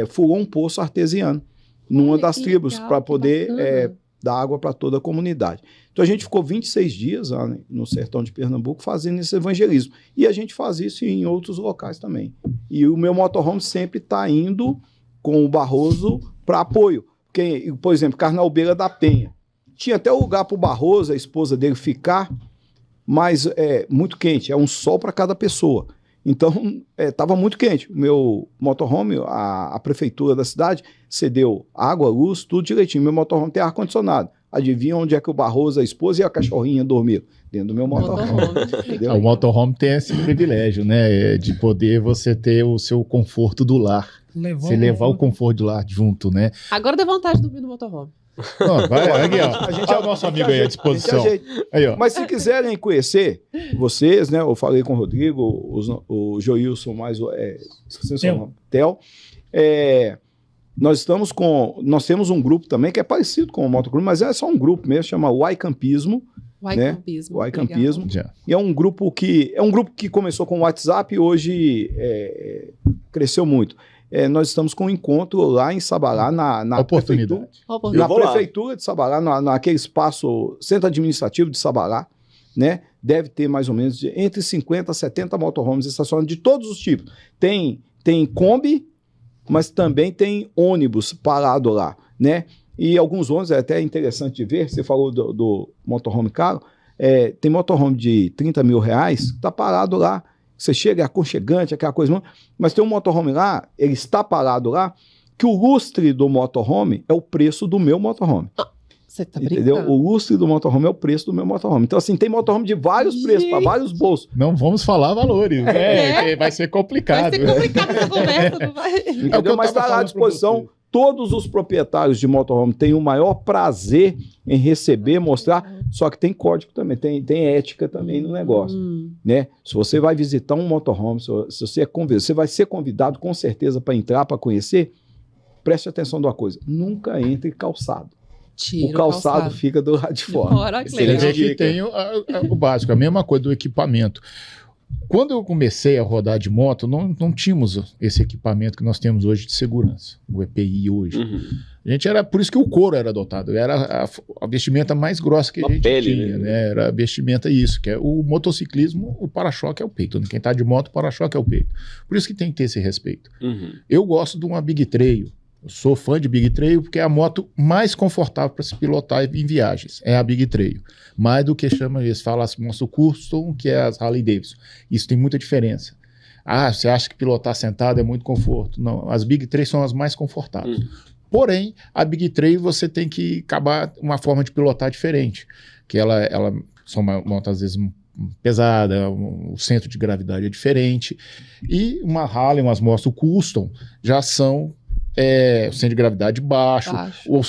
furou um poço artesiano numa Olha, das que tribos legal, para que poder bacana. dar água para toda a comunidade. Então a gente ficou 26 dias lá, né, no sertão de Pernambuco fazendo esse evangelismo. E a gente faz isso em outros locais também. E o meu motorhome sempre está indo com o Barroso para apoio. Porque, por exemplo, Carnaúbeira da Penha. Tinha até o lugar para o Barroso, a esposa dele, ficar, mas é muito quente, é um sol para cada pessoa. Então, estava muito quente. O meu motorhome, a prefeitura da cidade, cedeu água, luz, tudo direitinho. Meu motorhome tem ar-condicionado. Adivinha onde é que o Barroso, a esposa e a cachorrinha dormiram? Dentro do meu motorhome. Entendeu? O motorhome tem esse privilégio, né? De poder você ter o seu conforto do lar. Você levar o conforto do lar junto, né? Agora dá vontade de dormir no motorhome. Não, vai, aqui, ó. A gente Olha o nosso amigo aí à disposição. Aí, ó. Mas se quiserem conhecer, vocês, né? Eu falei com o Rodrigo, o Joilson, mais esqueci o seu nome, Theo. Nós temos um grupo também que é parecido com o Motoclube, mas é só um grupo mesmo, chama Uai Campismo. Campismo. Uai Campismo. Já. E é um grupo que começou com o WhatsApp e hoje cresceu muito. Nós estamos com um encontro lá em Sabará, na Oportunidade. Na vou lá. prefeitura de Sabará, naquele espaço, centro administrativo de Sabará, né? Deve ter mais ou menos entre 50 a 70 motorhomes estacionados de todos os tipos. Tem Kombi, mas também tem ônibus parado lá, né? E alguns ônibus, é até interessante de ver, você falou do motorhome caro, tem motorhome de 30 mil reais, tá parado lá. Você chega, é aconchegante, aquela coisa, mas tem um motorhome lá, ele está parado lá, que o lustre do motorhome é o preço do meu motorhome. Você tá Entendeu? brincando? O lustre do motorhome é o preço do meu motorhome. Então, assim, tem motorhome de vários preços, para vários bolsos. Não vamos falar valores, né? Vai ser complicado. Vai ser complicado essa conversa, não vai? Entendeu? Mas está lá à falando pra disposição. você. Todos os proprietários de motorhome têm o maior prazer em receber, mostrar, só que tem código também, tem ética também no negócio, né? Se você vai visitar um motorhome, se você você vai ser convidado com certeza para entrar, para conhecer, preste atenção numa coisa, nunca entre calçado. Tira O calçado fica do lado de fora. Fora, que Você legal. vê que tem o básico, a mesma coisa do equipamento. Quando eu comecei a rodar de moto, não tínhamos esse equipamento que nós temos hoje de segurança, o EPI hoje. A gente por isso que o couro era adotado, era a vestimenta mais grossa que a gente pele, tinha, né? Era a vestimenta isso, que é o motociclismo, o para-choque é o peito. Quem está de moto, o para-choque é o peito. Por isso que tem que ter esse respeito. Eu gosto de uma Big Trail. Eu sou fã de Big Trail porque é a moto mais confortável para se pilotar em viagens. É a Big Trail. Mais do que eles falam as motos custom, que é as Harley Davidson. Isso tem muita diferença. Você acha que pilotar sentado é muito conforto? Não, as Big Trail são as mais confortáveis. Porém, a Big Trail você tem que acabar uma forma de pilotar diferente. Que ela são motos às vezes pesada, o centro de gravidade é diferente. E uma Harley, umas motos custom, já são o centro de gravidade baixo.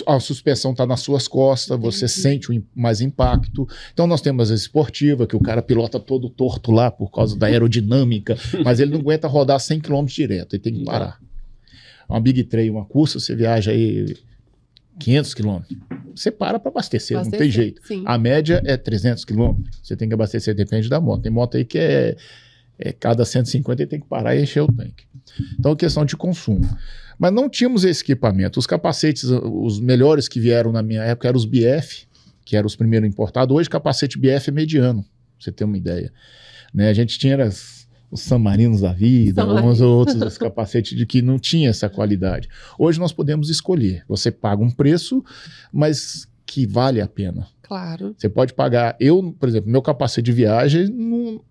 A suspensão está nas suas costas, você sente mais impacto. Então nós temos a esportiva, que o cara pilota todo torto lá por causa da aerodinâmica, mas ele não aguenta rodar 100 km direto, ele tem que parar. Uma Big Trail, uma cursa, você viaja aí 500 km. Você para para abastecer, não tem jeito. Sim. A média é 300 km. Você tem que abastecer, depende da moto. Tem moto aí que cada 150 ele tem que parar e encher o tanque. Então, questão de consumo. Mas não tínhamos esse equipamento. Os capacetes, os melhores que vieram na minha época eram os BF, que eram os primeiros importados. Hoje, capacete BF é mediano, pra você ter uma ideia. Né? A gente tinha os Sanmarinos da vida, alguns outros capacetes de que não tinha essa qualidade. Hoje nós podemos escolher. Você paga um preço, mas que vale a pena. Claro. Você pode pagar... por exemplo, meu capacete de viagem não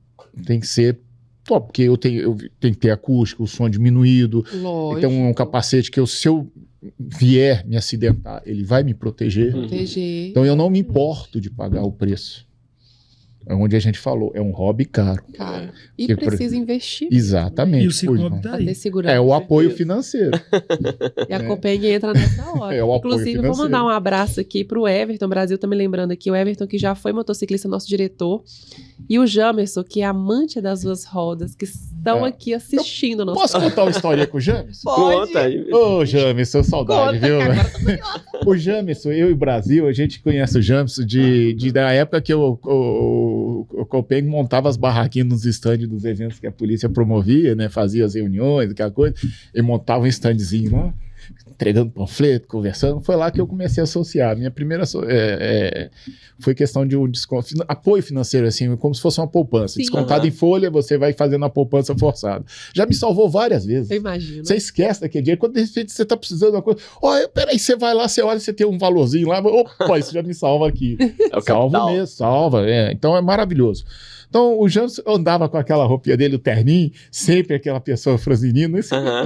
tem que ser top, porque eu tenho que ter acústico, o som diminuído. Lógico. Então é um capacete que se eu vier me acidentar, ele vai me proteger. Então eu não me importo de pagar o preço. É onde a gente falou, é um hobby caro. E precisa investir. Exatamente. E o Cicobi tá aí. É o apoio financeiro. E a Copeng entra nessa hora. É o apoio Inclusive, financeiro. vou mandar um abraço aqui pro Everton. O Brasil tá me lembrando aqui. O Everton, que já foi motociclista, nosso diretor. E o Jamerson, que é amante das duas rodas, que estão aqui assistindo. Posso contar uma história com o Jamerson? Conta. Ô, Jamerson, saudade, viu? O Jamerson, eu e o Brasil, a gente conhece o Jamerson da época que o Copeng montava as barraquinhas nos estandes dos eventos que a polícia promovia, né? Fazia as reuniões, aquela coisa, e montava um standzinho lá, entregando panfleto, conversando. Foi lá que eu comecei a associar. Minha primeira foi questão de um apoio financeiro, assim, como se fosse uma poupança. Sim, descontado em folha, você vai fazendo a poupança forçada. Já me salvou várias vezes. Eu imagino. Você esquece daquele dinheiro. Quando de repente você está precisando de uma coisa, peraí, você vai lá, você olha, você tem um valorzinho lá, opa, isso já me salva aqui. Salva mesmo, salva. Então é maravilhoso. Então o Jamerson andava com aquela roupinha dele, o terninho, sempre aquela pessoa franzinina.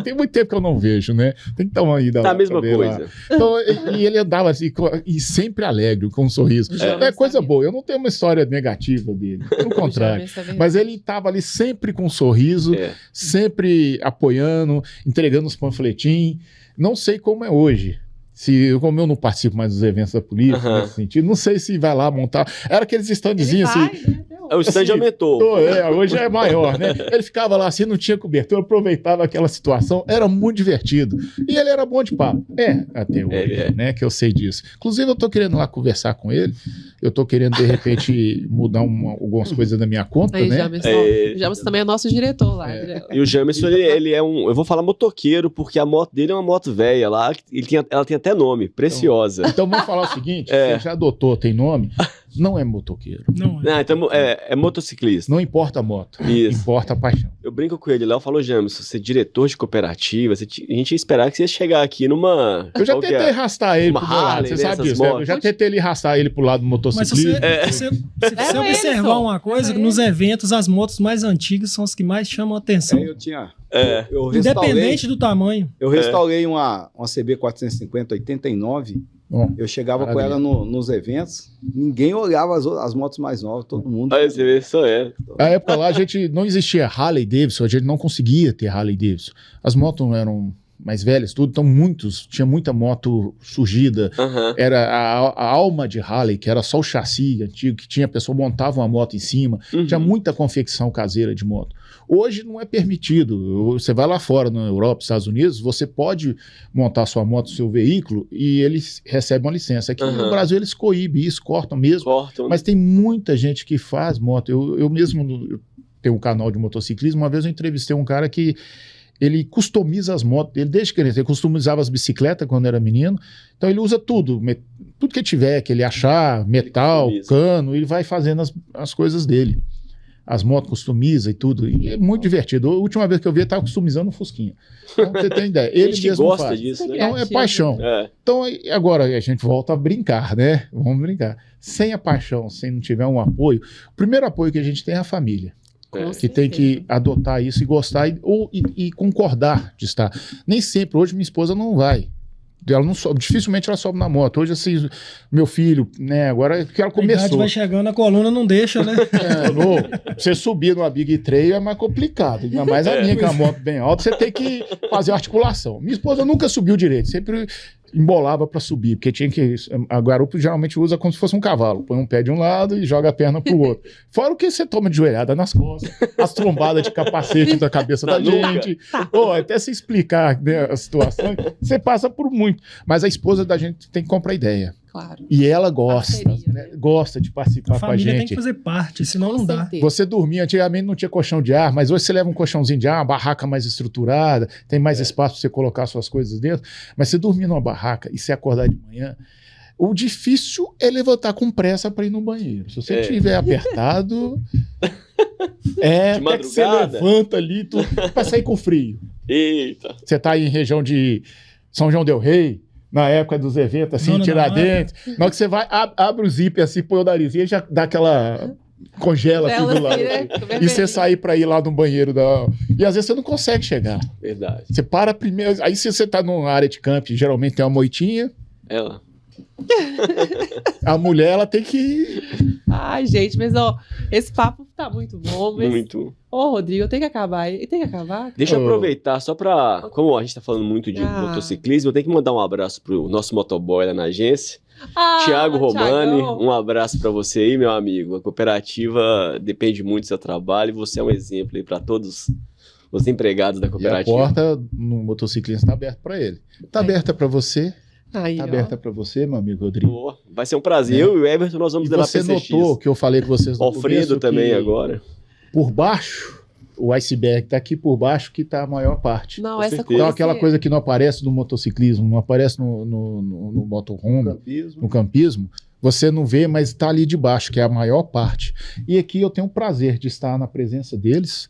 Tem muito tempo que eu não vejo, né? Tem que dar uma ida lá. Tá a mesma coisa. Lá. Então, e ele andava assim, e sempre alegre, com um sorriso. É coisa boa. Eu não tenho uma história negativa dele, pelo contrário. Mas ele estava ali sempre com um sorriso, sempre apoiando, entregando os panfletinhos. Não sei como é hoje. Como eu não participo mais dos eventos da polícia, nesse sentido, não sei se vai lá montar. Era aqueles standzinhos assim. O stand assim, aumentou. Hoje é maior, né? Ele ficava lá assim, não tinha cobertura, aproveitava aquela situação, era muito divertido. E ele era bom de papo. Até hoje, né? Que eu sei disso. Inclusive, eu tô querendo lá conversar com ele. Eu tô querendo, de repente, mudar algumas coisas da minha conta, né? O Jamerson também é nosso diretor lá. E o Jamerson, ele é eu vou falar motoqueiro, porque a moto dele é uma moto velha lá, ela tem até nome, Preciosa. Então vamos falar o seguinte, você já adotou, tem nome, não é motoqueiro. Não, então é motociclista. Não importa a moto, importa a paixão. Eu brinco com ele lá, eu falo, Jamerson, você é diretor de cooperativa, a gente ia esperar que você ia chegar aqui numa... Eu já tentei arrastar ele pro lado, você sabe disso, né? Eu já tentei ele arrastar ele pro lado do motociclismo. Mas se você observar uma coisa, nos eventos as motos mais antigas são as que mais chamam a atenção. Independente do tamanho. Eu restaurei uma CB 450 89. Eu chegava com ela nos eventos, ninguém olhava as motos mais novas, todo mundo. Você vê, só Na época lá, a gente não existia Harley Davidson, a gente não conseguia ter Harley Davidson. As motos não eram mais velhas, tudo, então tinha muita moto surgida. Era a alma de Harley, que era só o chassi antigo, que tinha a pessoa montava uma moto em cima, tinha muita confecção caseira de moto. Hoje não é permitido. Você vai lá fora, na Europa, Estados Unidos, você pode montar sua moto, seu veículo, e eles recebem uma licença. Aqui no Brasil eles coíbem isso, cortam mesmo. Mas tem muita gente que faz moto. Eu mesmo tenho um canal de motociclismo. Uma vez eu entrevistei um cara que ele customiza as motos dele desde criança. Ele customizava as bicicletas quando era menino. Então ele usa tudo que tiver, que ele achar, metal, cano, ele vai fazendo as coisas dele. As motos customiza e tudo. E é muito divertido. A última vez que eu vi, ele estava customizando um Fusquinha. Então, você tem ideia. Ele mesmo gosta faz. Disso, né? Então, é paixão. Então, agora a gente volta a brincar, né? Vamos brincar. Sem a paixão, sem não tiver um apoio, o primeiro apoio que a gente tem é a família. Que tem que adotar isso e gostar e concordar de estar. Nem sempre. Hoje minha esposa não vai. Ela não sobe, dificilmente ela sobe na moto. Hoje, assim, meu filho, né, agora que ela A idade começou. vai chegando, a coluna não deixa, né? Você subir numa Big Trail é mais complicado. Ainda mais a minha, que é uma moto bem alta, você tem que fazer articulação. Minha esposa nunca subiu direito, sempre embolava para subir, porque tinha que. A garupa geralmente usa como se fosse um cavalo. Põe um pé de um lado e joga a perna pro outro. Fora o que você toma de joelhada nas costas, as trombadas de capacete da cabeça da gente. Até se explicar, né, a situação, você passa por muito. Mas a esposa da gente tem que comprar ideia. Claro. E ela gosta, Parceria, né? Gosta de participar A com a família tem gente. que fazer parte, senão não dá. certeza. Você dormia, antigamente não tinha colchão de ar, mas hoje você leva um colchãozinho de ar, uma barraca mais estruturada, tem mais espaço para você colocar suas coisas dentro. Mas você dormir numa barraca e você acordar de manhã, o difícil é levantar com pressa para ir no banheiro. Se você estiver apertado, até que você levanta ali para sair com frio. Eita. Você está em região de São João del Rei, na época dos eventos, assim, Zona Tiradentes. Na hora que você vai, abre o zíper assim, põe o narizinho, já dá aquela... Congela Ela tudo lá. assim, né? E você sair pra ir lá no banheiro e às vezes você não consegue chegar. Verdade. Você para primeiro. Aí se você tá numa área de camping, geralmente tem uma moitinha. Ela. A mulher, ela tem que. Ai, gente, mas ó, esse papo tá muito bom. Mas... Muito. Ô, Rodrigo, tem que acabar. E tem que acabar? Deixa eu aproveitar só pra... Como a gente tá falando muito de motociclismo, eu tenho que mandar um abraço pro nosso motoboy lá na agência. Tiago Romani, Thiagão. um abraço pra você aí, meu amigo. A cooperativa depende muito do seu trabalho e você é um exemplo aí pra todos os empregados da E a cooperativa. porta no motociclismo tá aberta pra ele. Tá aberta pra você. Aí, Tá ó. aberta pra você, meu amigo Rodrigo. Boa. Vai ser um prazer. Eu e o Everton, nós vamos E levar você PCX. notou que eu falei com vocês no Alfredo começo também que agora. Por baixo, o iceberg tá aqui por baixo que tá a maior parte. Não, Com essa certeza. coisa. Então aquela coisa que não aparece no motociclismo, não aparece no motorhome, Campismo. no campismo, você não vê, mas está ali debaixo, que é a maior parte. E aqui eu tenho o prazer de estar na presença deles,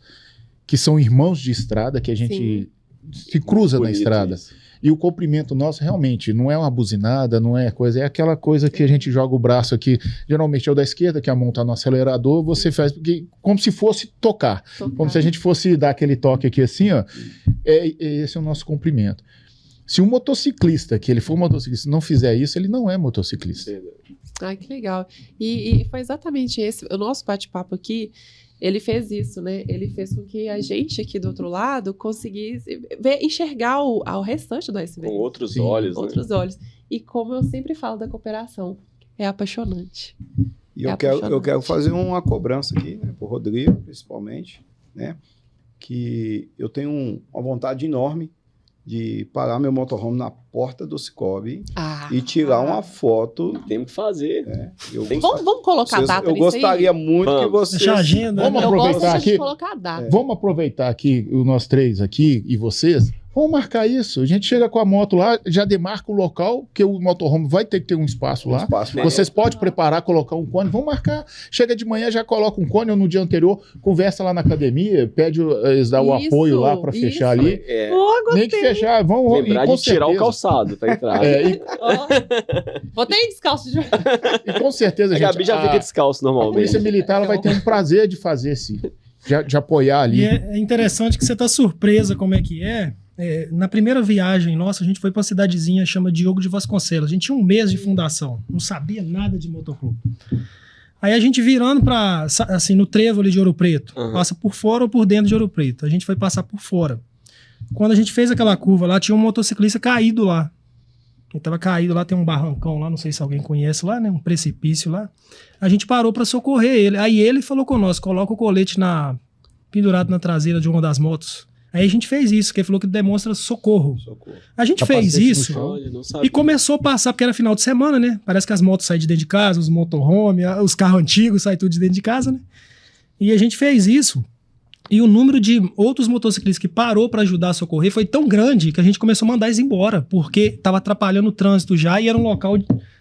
que são irmãos de estrada, que a gente se cruza na Bonito estrada. isso. E o comprimento nosso realmente não é uma buzinada, não é coisa, é aquela coisa que a gente joga o braço aqui, geralmente é o da esquerda, que a mão tá no acelerador, você faz como se fosse tocar. Como se a gente fosse dar aquele toque aqui assim, ó. Esse é o nosso comprimento. Se um motociclista, que ele for motociclista, não fizer isso, ele não é motociclista. Ai, que legal. E foi exatamente esse. O nosso bate-papo aqui, ele fez isso, né? Ele fez com que a gente aqui do outro lado conseguisse enxergar o restante do iceberg. Com outros Sim. olhos, né? Outros olhos. E como eu sempre falo da cooperação, é apaixonante. E É eu quero apaixonante. fazer uma cobrança aqui, né, pro Rodrigo, principalmente, né? Que eu tenho uma vontade enorme de parar meu motorhome na porta do Cicobi e tirar uma foto. Temos que fazer. Né? Eu Vamos colocar a data eu nisso aí? gostaria muito que Vamos. vocês... Deixar a agenda. Vamos né? Eu gosto aproveitar de aqui. colocar a data. Vamos aproveitar aqui, nós três aqui e vocês, vamos marcar isso. A gente chega com a moto lá, já demarca o local, que o motorhome vai ter que ter um espaço lá. espaço lá. Vocês podem preparar, colocar um cone, vamos marcar. Chega de manhã, já coloca um cone, ou no dia anterior, conversa lá na academia, pede eles dar o Isso, apoio lá para fechar isso. ali. É, Ô, Nem que gostei. fechar, vamos lembrar e com de tirar o certeza- calçado pra entrar. Ó, Botei descalço de E com certeza, A gente, Gabi já fica descalço a normalmente. Polícia Militar ela vai ter um prazer de fazer de apoiar ali. E é interessante que você tá surpresa como é que é. Na primeira viagem nossa, a gente foi pra uma cidadezinha chama Diogo de Vasconcelos. A gente tinha um mês de fundação, não sabia nada de motoclube. Aí a gente virando pra, assim, no trevo ali de Ouro Preto, Uhum. passa por fora ou por dentro de Ouro Preto. A gente foi passar por fora. Quando a gente fez aquela curva lá, tinha um motociclista caído lá. Ele tava caído lá, tem um barrancão lá, não sei se alguém conhece lá, né? Um precipício lá. A gente parou pra socorrer ele. Aí ele falou conosco, coloca o colete pendurado na traseira de uma das motos. Aí a gente fez isso, que ele falou que demonstra socorro. Socorro. A gente Capacete fez no isso chão. Olha, não sabia. e começou a passar, porque era final de semana, né? Parece que as motos saem de dentro de casa, os motorhome, os carros antigos saem tudo de dentro de casa, né? E a gente fez isso. E o número de outros motociclistas que parou para ajudar a socorrer foi tão grande que a gente começou a mandar eles embora, porque estava atrapalhando o trânsito já e era um local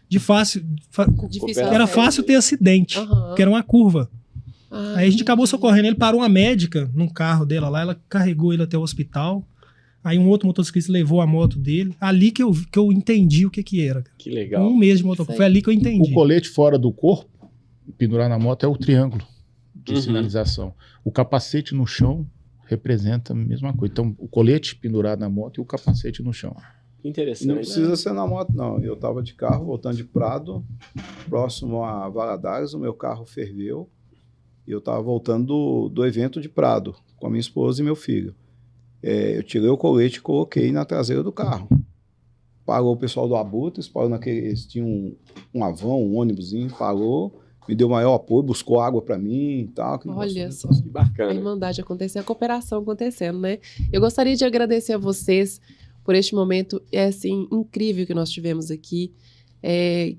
de fácil. Difícil Era fácil ter acidente, Aham. porque era uma curva. Ah, Aí a gente acabou socorrendo ele, parou uma médica num carro dela lá, ela carregou ele até o hospital. Aí um outro motociclista levou a moto dele. Ali que eu entendi o que era. Que legal. Um mês de motoclube. Foi ali que eu entendi. O colete fora do corpo, pendurar na moto, é o triângulo de Uhum. sinalização. O capacete no chão representa a mesma coisa. Então, o colete pendurado na moto e o capacete no chão. Interessante. Não precisa ser na moto, não. Eu estava de carro voltando de Prado, próximo a Valadares, o meu carro ferveu. E eu estava voltando do evento de Prado, com a minha esposa e meu filho. Eu tirei o colete e coloquei na traseira do carro. Parou o pessoal do Abutres, parou eles tinham um Avão, um ônibusinho, parou, me deu maior apoio, buscou água para mim e tal. Olha só, Que bacana. a irmandade acontecendo, a cooperação acontecendo, né? Eu gostaria de agradecer a vocês por este momento, assim, incrível que nós tivemos aqui,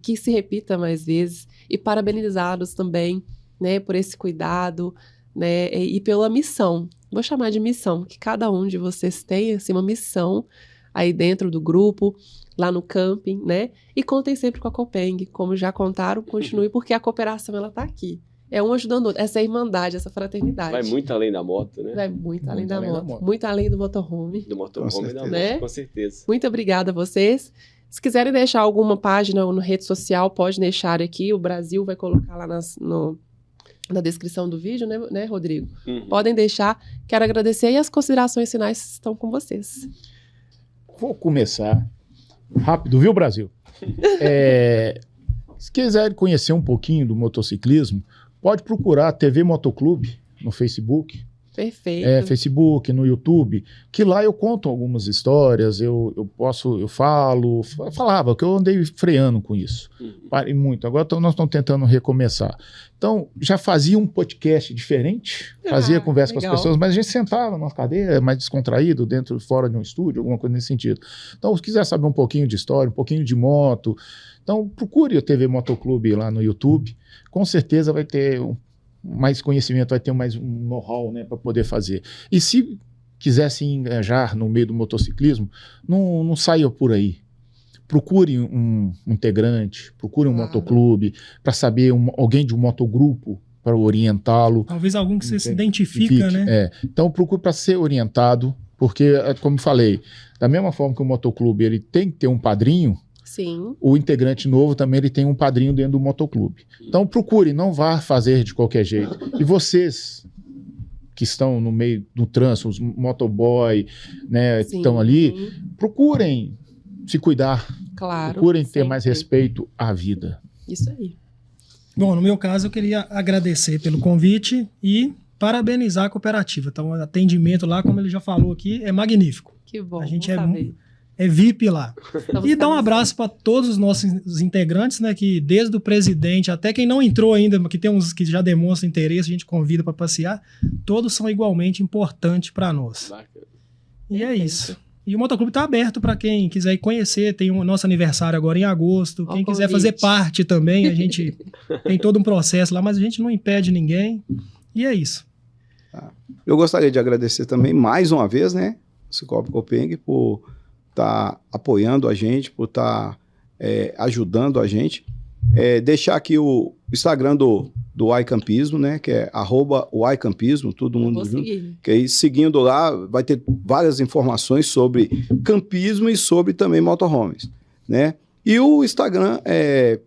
que se repita mais vezes, e parabenizá-los também, né, por esse cuidado, né, e pela missão, vou chamar de missão, que cada um de vocês tem, assim, uma missão aí dentro do grupo, lá no camping, né, e contem sempre com a Copeng, como já contaram, continue, porque a cooperação, ela tá aqui. É um ajudando o outro, essa irmandade, essa fraternidade. Vai muito além da moto, né? Vai muito além da moto, muito além do motorhome. Do motorhome e da moto, né? com certeza. Muito obrigada a vocês. Se quiserem deixar alguma página ou na rede social, pode deixar aqui. O Brasil vai colocar lá na descrição do vídeo, né, Rodrigo? Uhum. Podem deixar. Quero agradecer e as considerações finais estão com vocês. Vou começar rápido, viu, Brasil? Se quiserem conhecer um pouquinho do motociclismo, pode procurar a TV Motoclube no Facebook. Perfeito. Facebook, no YouTube, que lá eu conto algumas histórias, eu falava que eu andei freando com isso. Parei muito. Agora nós estamos tentando recomeçar. Então, já fazia um podcast diferente, fazia conversa legal. com as pessoas, mas a gente sentava numa cadeira mais descontraído, fora de um estúdio, alguma coisa nesse sentido. Então, se quiser saber um pouquinho de história, um pouquinho de moto, então procure a TV Motoclube lá no YouTube. Com certeza vai ter mais conhecimento, vai ter mais um know-how, né, para poder fazer. E se quiser se engajar no meio do motociclismo, não saia por aí. Procure um integrante, procure um motoclube, para saber alguém de um motogrupo para orientá-lo. Talvez algum que você se identifica, né? Então procure para ser orientado, porque, como falei, da mesma forma que o motoclube ele tem que ter um padrinho, Sim. o integrante novo também ele tem um padrinho dentro do motoclube. Então procure, não vá fazer de qualquer jeito. E vocês que estão no meio do trânsito, os motoboy, né, que estão ali, procurem se cuidar. Claro. Procurem ter sempre. mais respeito à vida. Isso aí. Bom, no meu caso, eu queria agradecer pelo convite e parabenizar a cooperativa. Então, o atendimento lá, como ele já falou aqui, é magnífico. Que bom. A gente bom saber. é VIP lá. Estamos E dar um abraço para todos os nossos integrantes, né? Que desde o presidente até quem não entrou ainda, que tem uns que já demonstram interesse, a gente convida para passear, todos são igualmente importantes para nós. Bacana. E é isso. E o Motoclube está aberto para quem quiser ir conhecer. Tem o nosso aniversário agora em agosto. Quem quiser fazer parte também, a gente tem todo um processo lá, mas a gente não impede ninguém. E é isso. Eu gostaria de agradecer também mais uma vez, né, o Cicobi Copeng por estar apoiando a gente, por estar ajudando a gente. Deixar aqui o Instagram do iCampismo, né, que é @iCampismo, todo mundo junto. Que aí, seguindo lá, vai ter várias informações sobre campismo e sobre também motorhomes, né? E o Instagram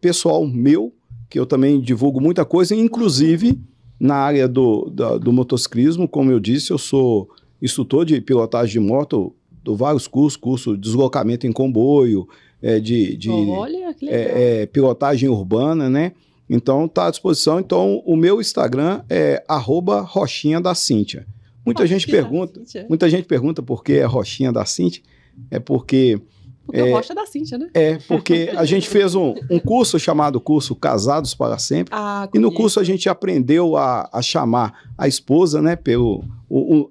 pessoal meu, que eu também divulgo muita coisa, inclusive na área do motociclismo. Como eu disse, eu sou instrutor de pilotagem de moto, dou vários curso de deslocamento em comboio, Olha, que legal. pilotagem urbana, né? Então, está à disposição. Então, o meu Instagram é @Rochinha da Cíntia. Muita gente pergunta por que é Rochinha da Cíntia. É porque... Porque o Rocha é da Cíntia, né? Porque a gente fez um curso chamado curso Casados para Sempre. E no curso a gente aprendeu a chamar a esposa, né?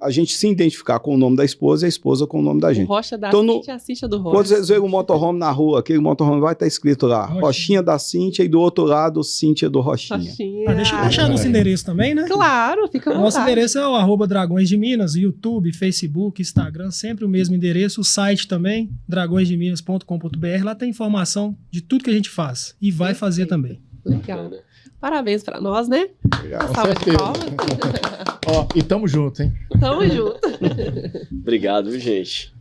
A gente se identificar com o nome da esposa e a esposa com o nome da gente. O Rocha da então, Cíntia é a Cíntia do Rocha. Quando vocês verem um motorhome na rua, aquele motorhome vai estar escrito lá, Rochinha da Cíntia, e do outro lado, Cíntia do Rochinha. Deixa eu deixar nosso endereço também, né? Claro, fica à vontade. Nosso endereço é o @Dragões de Minas, YouTube, Facebook, Instagram, sempre o mesmo endereço. O site também, dragõesdeminas.com.br. Lá tem informação de tudo que a gente faz e vai fazer também. Legal. Parabéns pra nós, né? Com Salva de certeza. palmas. E tamo junto, hein? Tamo junto. Obrigado, gente.